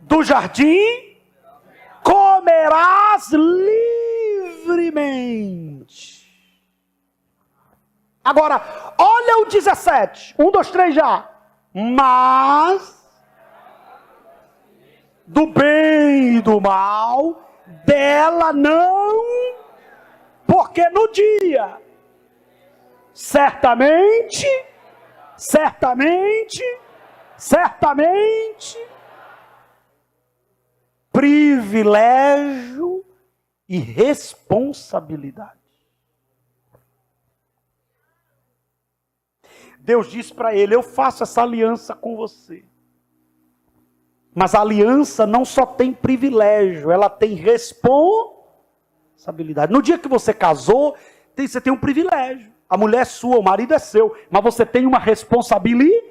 do jardim comerás livremente. Agora, olha o 17. 1, 2, 3 já. Mas do bem e do mal, dela não, porque no dia, certamente, privilégio e responsabilidade. Deus disse para ele: eu faço essa aliança com você. Mas a aliança não só tem privilégio, ela tem responsabilidade. No dia que você casou, você tem um privilégio. A mulher é sua, o marido é seu, mas você tem uma responsabilidade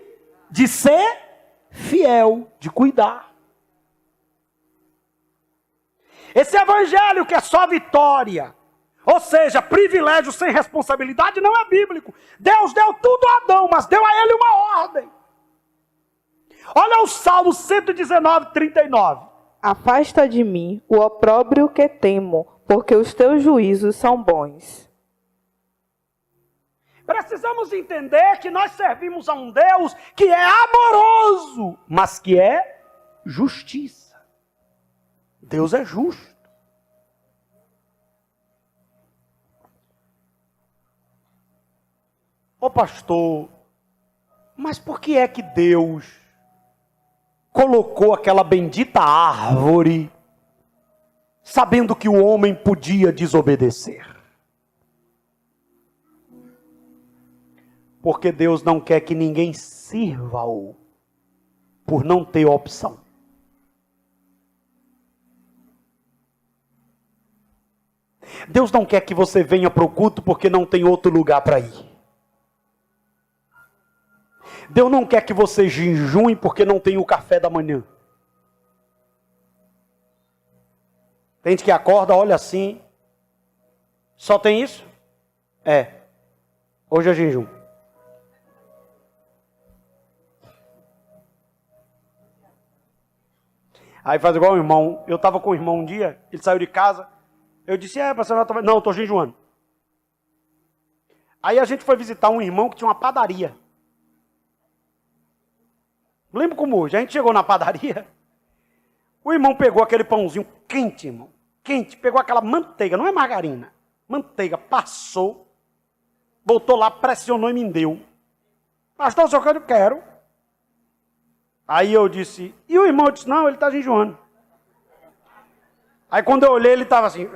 de ser fiel, de cuidar. Esse evangelho que é só vitória, ou seja, privilégio sem responsabilidade, não é bíblico. Deus deu tudo a Adão, mas deu a ele uma ordem. Olha o Salmo 119, 39. Afasta de mim o opróbrio que temo, porque os teus juízos são bons. Precisamos entender que nós servimos a um Deus que é amoroso, mas que é justiça. Deus é justo. Ô pastor, mas por que é que Deus colocou aquela bendita árvore, sabendo que o homem podia desobedecer? Porque Deus não quer que ninguém sirva-o por não ter opção. Deus não quer que você venha para o culto porque não tem outro lugar para ir. Deus não quer que você jejue porque não tem o café da manhã. Tem gente que acorda, olha assim. Só tem isso? Hoje é jejum. Aí faz igual o irmão. Eu estava com o irmão um dia, ele saiu de casa. Eu disse, pastor, não, estou jejuando. Aí a gente foi visitar um irmão que tinha uma padaria. Lembro como hoje, a gente chegou na padaria, o irmão pegou aquele pãozinho quente, irmão, quente, pegou aquela manteiga, não é margarina, manteiga, passou, botou lá, pressionou e me deu. Pastor, o senhor que eu quero. Aí eu disse, e o irmão disse, não, ele está jejuando. Aí quando eu olhei, ele estava assim.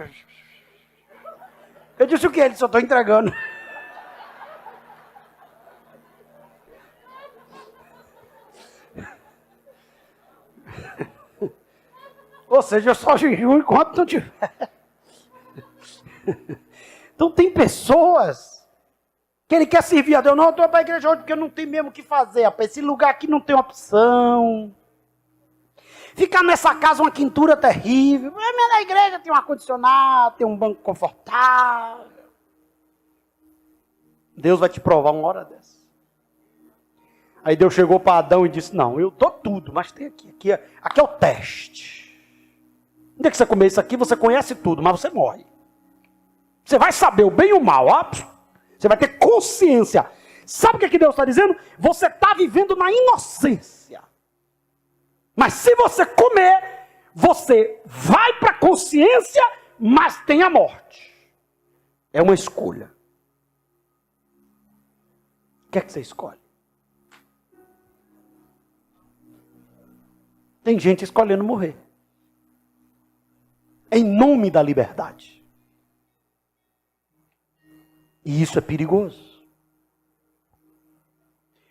Eu disse, o que? Ele disse, eu estou entregando. Ou seja, eu só jejuo enquanto não tiver. Então tem pessoas que ele quer servir a Deus. Não, eu estou para a igreja hoje porque eu não tenho mesmo o que fazer. Rapaz. Esse lugar aqui não tem opção. Ficar nessa casa uma quintura terrível. Na igreja tem um ar-condicionado, tem um banco confortável. Deus vai te provar uma hora dessa. Aí Deus chegou para Adão e disse, não, eu dou tudo, mas tem aqui é o teste. No dia que você comer isso aqui, você conhece tudo, mas você morre. Você vai saber o bem e o mal, ó. Você vai ter consciência. Sabe o que Deus está dizendo? Você está vivendo na inocência. Mas se você comer, você vai para a consciência, mas tem a morte. É uma escolha. O que é que você escolhe? Tem gente escolhendo morrer. Em nome da liberdade. E isso é perigoso.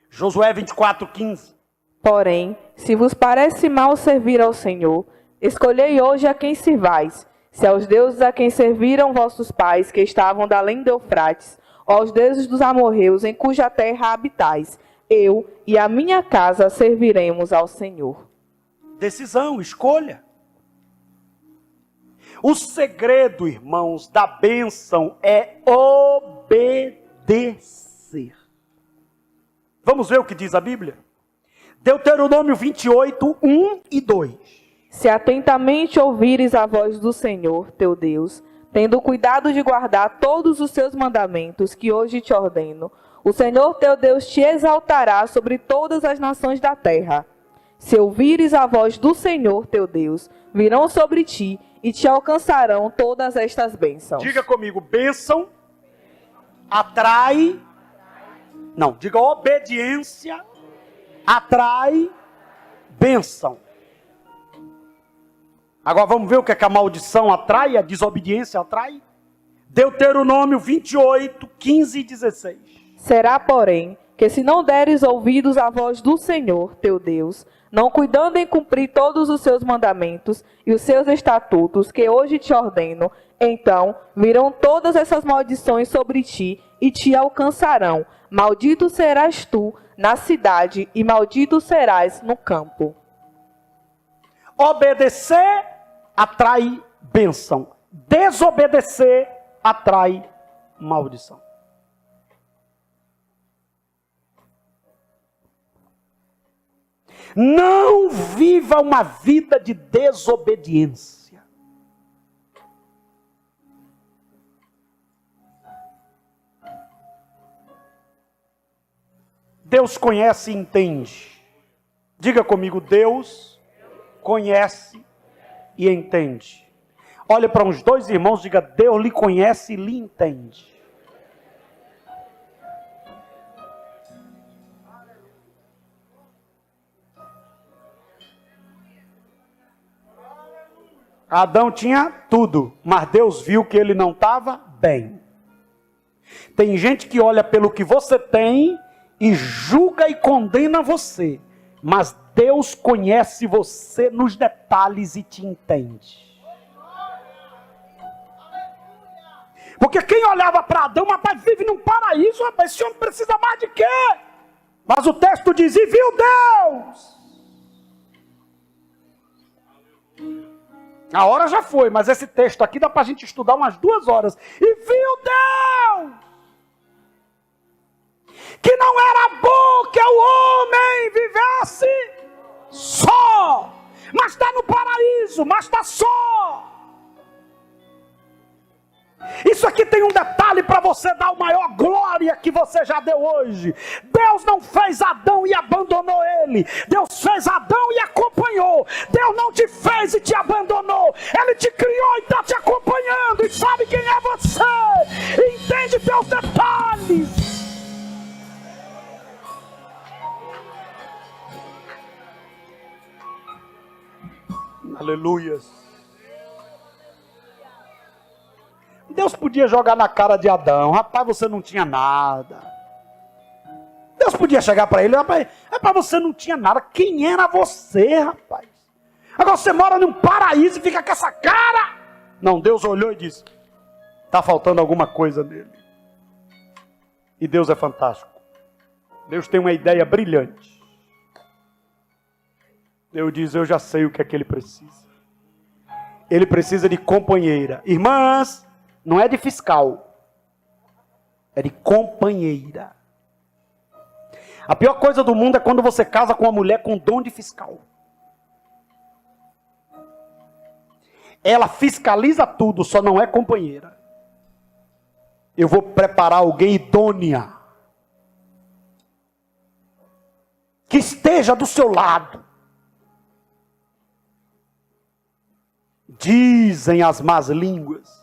Josué 24:15. Porém, se vos parece mal servir ao Senhor, escolhei hoje a quem sirvais, se aos deuses a quem serviram vossos pais, que estavam da além do Eufrates, ou aos deuses dos amorreus, em cuja terra habitais. Eu e a minha casa serviremos ao Senhor. Decisão, escolha. O segredo, irmãos, da bênção é obedecer. Vamos ver o que diz a Bíblia? Deuteronômio 28, 1 e 2. Se atentamente ouvires a voz do Senhor, teu Deus, tendo cuidado de guardar todos os seus mandamentos que hoje te ordeno, o Senhor teu Deus te exaltará sobre todas as nações da terra. Se ouvires a voz do Senhor teu Deus, virão sobre ti e te alcançarão todas estas bênçãos. Diga comigo, bênção atrai... Não, diga obediência atrai bênção. Agora vamos ver o que é que a maldição atrai, a desobediência atrai. Deuteronômio 28, 15 e 16. Será, porém, que se não deres ouvidos à voz do Senhor, teu Deus, não cuidando em cumprir todos os seus mandamentos e os seus estatutos que hoje te ordeno, então virão todas essas maldições sobre ti e te alcançarão. Maldito serás tu na cidade e maldito serás no campo. Obedecer atrai bênção. Desobedecer atrai maldição. Não viva uma vida de desobediência. Deus conhece e entende. Diga comigo, Deus conhece e entende. Olha para uns dois irmãos, diga, Deus lhe conhece e lhe entende. Adão tinha tudo, mas Deus viu que ele não estava bem. Tem gente que olha pelo que você tem e julga e condena você, mas Deus conhece você nos detalhes e te entende. Porque quem olhava para Adão, rapaz, vive num paraíso, rapaz, esse homem precisa mais de quê? Mas o texto diz, e viu Deus. A hora já foi, mas esse texto aqui dá para a gente estudar umas 2 horas. E viu Deus que não era bom que o homem vivesse só. Mas está no paraíso, mas está só. Isso aqui tem um detalhe para você dar a maior glória que você já deu hoje. Deus não fez Adão e abandonou ele. Deus fez Adão e acompanhou. Deus não te fez e te abandonou. Ele te criou e está te acompanhando. E sabe quem é você. Entende teus detalhes. Aleluias. Deus podia jogar na cara de Adão, rapaz, você não tinha nada. Deus podia chegar para ele, rapaz, você não tinha nada. Quem era você, rapaz? Agora você mora num paraíso e fica com essa cara. Não, Deus olhou e disse, está faltando alguma coisa nele. E Deus é fantástico. Deus tem uma ideia brilhante. Deus diz, eu já sei o que é que ele precisa. Ele precisa de companheira. Irmãs, não é de fiscal, é de companheira. A pior coisa do mundo é quando você casa com uma mulher com dom de fiscal. Ela fiscaliza tudo, só não é companheira. Eu vou preparar alguém idônea, que esteja do seu lado. Dizem as más línguas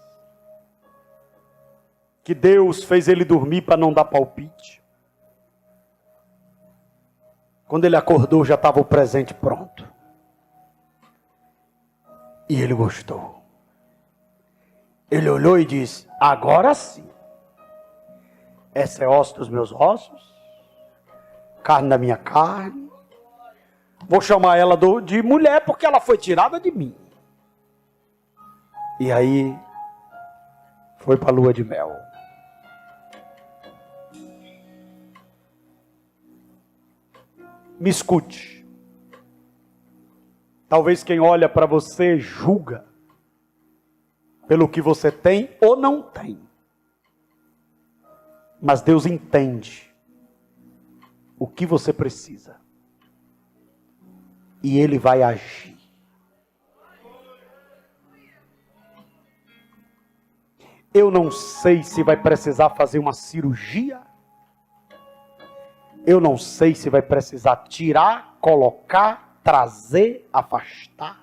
que Deus fez ele dormir para não dar palpite. Quando ele acordou, já estava o presente pronto. E ele gostou. Ele olhou e disse, agora sim. Essa é osso dos meus ossos, carne da minha carne. Vou chamar ela de mulher porque ela foi tirada de mim. E aí, foi para a lua de mel. Me escute. Talvez quem olha para você julga pelo que você tem ou não tem. Mas Deus entende o que você precisa. E Ele vai agir. Eu não sei se vai precisar fazer uma cirurgia. Eu não sei se vai precisar tirar, colocar, trazer, afastar.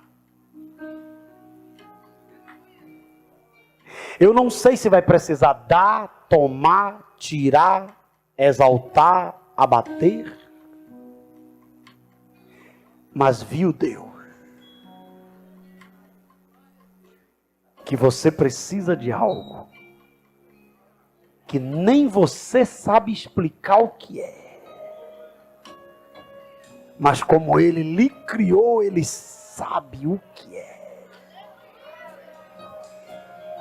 Eu não sei se vai precisar dar, tomar, tirar, exaltar, abater. Mas viu Deus que você precisa de algo que nem você sabe explicar o que é. Mas como Ele lhe criou, Ele sabe o que é.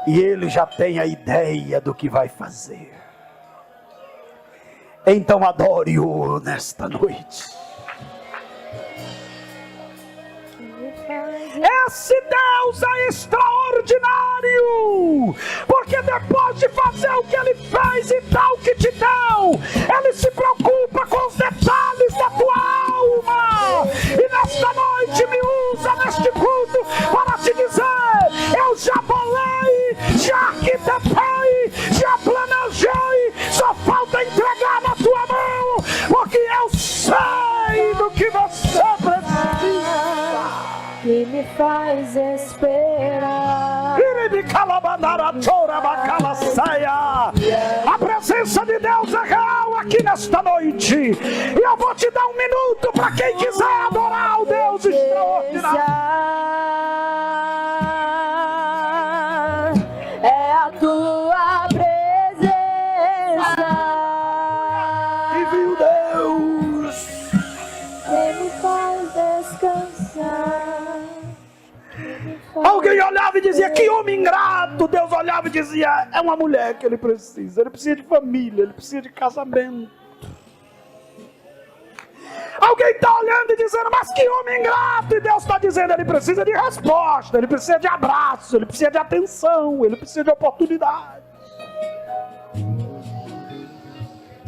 E Ele já tem a ideia do que vai fazer. Então adore-o nesta noite. Esse Deus é extraordinário, porque depois de fazer o que Ele fez e dar o que te deu, Ele se preocupa com os detalhes da tua alma. E nesta noite me usa neste culto para te dizer: eu já bolei, já arquitetei, já planejei, só falta entregar na tua mão, porque eu sei do que você precisa. Que me faz esperar. A presença de Deus é real aqui nesta noite. E eu vou te dar 1 minuto para quem quiser adorar o Deus extraordinário. É a tua presença. E viu Deus Que me faz descansar. Alguém olhava e dizia: que homem ingrato. Deus olhava e dizia: é uma mulher que ele precisa. Ele precisa de família, ele precisa de casamento. Alguém está olhando e dizendo: mas que homem ingrato. E Deus está dizendo: ele precisa de resposta, ele precisa de abraço, ele precisa de atenção, ele precisa de oportunidade.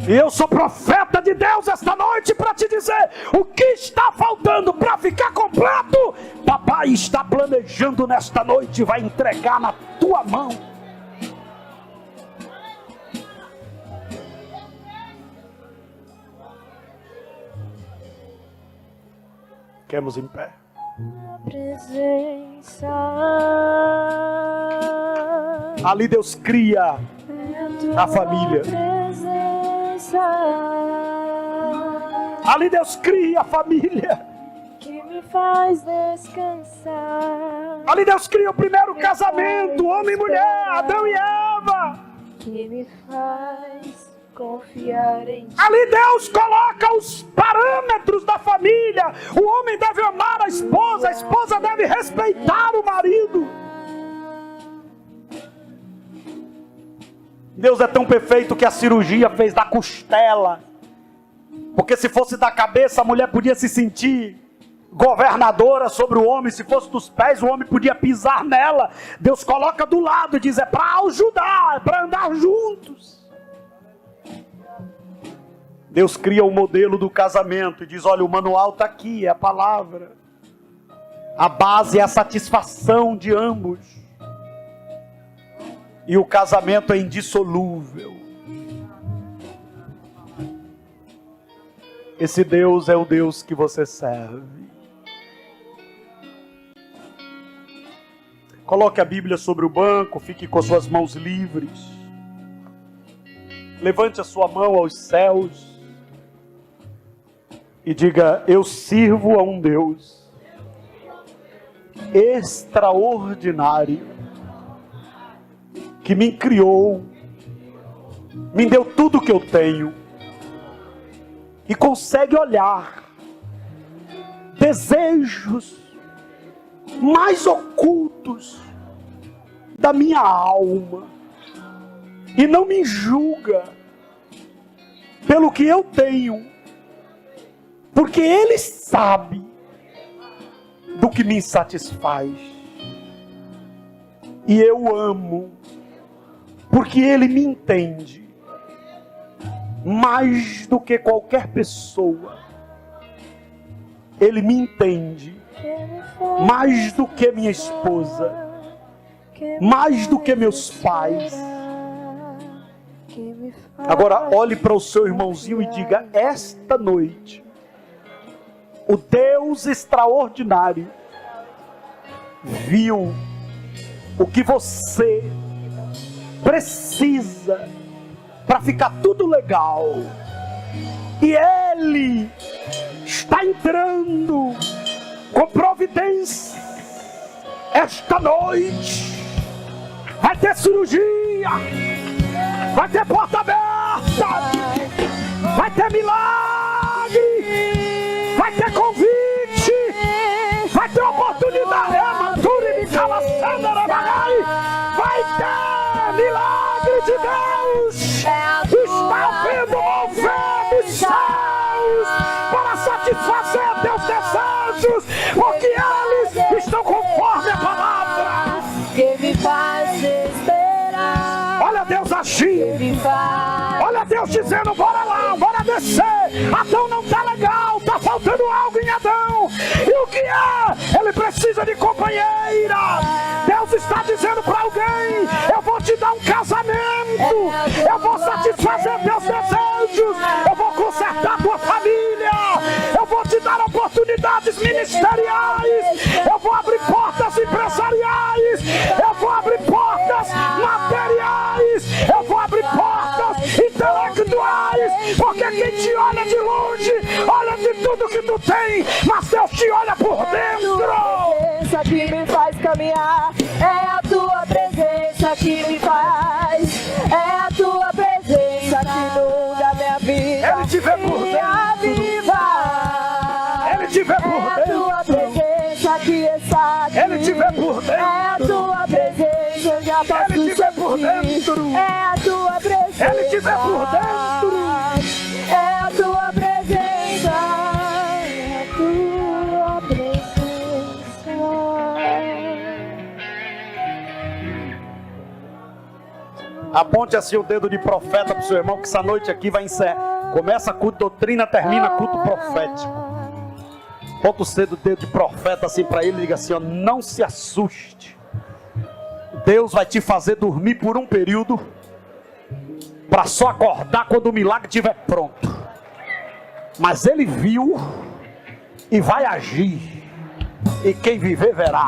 E eu sou profeta de Deus esta noite para te dizer: o que está faltando para ficar completo, papai está planejando nesta noite e vai entregar na tua mão. Fiquemos em pé. Presença. Ali Deus cria a família. Ali Deus cria a família. Que me faz descansar. Ali Deus cria o primeiro casamento, homem e mulher, Adão e Eva. Que me faz confiar em ti. Ali Deus coloca os parâmetros da família. O homem deve amar a esposa deve respeitar o marido. Deus é tão perfeito que a cirurgia fez da costela. Porque se fosse da cabeça, a mulher podia se sentir governadora sobre o homem. Se fosse dos pés, o homem podia pisar nela. Deus coloca do lado e diz: é para ajudar, é para andar juntos. Deus cria o modelo do casamento e diz: olha, o manual está aqui, é a palavra. A base é a satisfação de ambos. E o casamento é indissolúvel. Esse Deus é o Deus que você serve. Coloque a Bíblia sobre o banco, fique com suas mãos livres. Levante a sua mão aos céus e diga: eu sirvo a um Deus extraordinário, que me criou, me deu tudo o que eu tenho, e consegue olhar desejos mais ocultos da minha alma, e não me julga pelo que eu tenho, porque Ele sabe do que me satisfaz. E eu amo, porque Ele me entende mais do que qualquer pessoa. Ele me entende mais do que minha esposa, mais do que meus pais. Agora olhe para o seu irmãozinho e diga: esta noite, o Deus extraordinário viu o que você precisa para ficar tudo legal, e Ele está entrando com providência esta noite. Vai ter cirurgia, vai ter porta aberta, vai ter milagre, vai ter desejos, porque eles estão conforme a palavra. Que me faz esperar. Olha Deus agindo. Que me faz. Olha Deus dizendo, bora lá, bora descer. Adão não tá legal, tá faltando algo em Adão. E o que é? Ele precisa de companheira. Deus está dizendo para alguém, eu vou te dar um casamento. Eu vou satisfazer teus desejos. Eu vou consertar tua família. Eu vou te dar oportunidades ministeriais. Eu vou abrir portas empresariais. Eu vou abrir portas materiais. Eu vou abrir portas intelectuais. Porque quem te olha de longe, olha de tudo que tu tem, mas Deus te olha por dentro. Presença que me faz caminhar, é a tua presença que me faz, é a tua presença que muda minha vida. Ele te vê por dentro. Ele te vê por dentro. É a tua presença que está aqui. Ele te vê por dentro. É a tua presença, eu já posso Ele te vê por sentir. dentro. É a tua presença. Ele te vê por dentro. É a tua presença. É a tua presença. Aponte assim o dedo de profeta para o seu irmão, que essa noite aqui vai encerrar. Começa culto doutrina, termina culto profético. Ponta o dedo de profeta assim para ele e diga assim, ó, não se assuste. Deus vai te fazer dormir por um período, para só acordar quando o milagre estiver pronto. Mas ele viu e vai agir. E quem viver verá.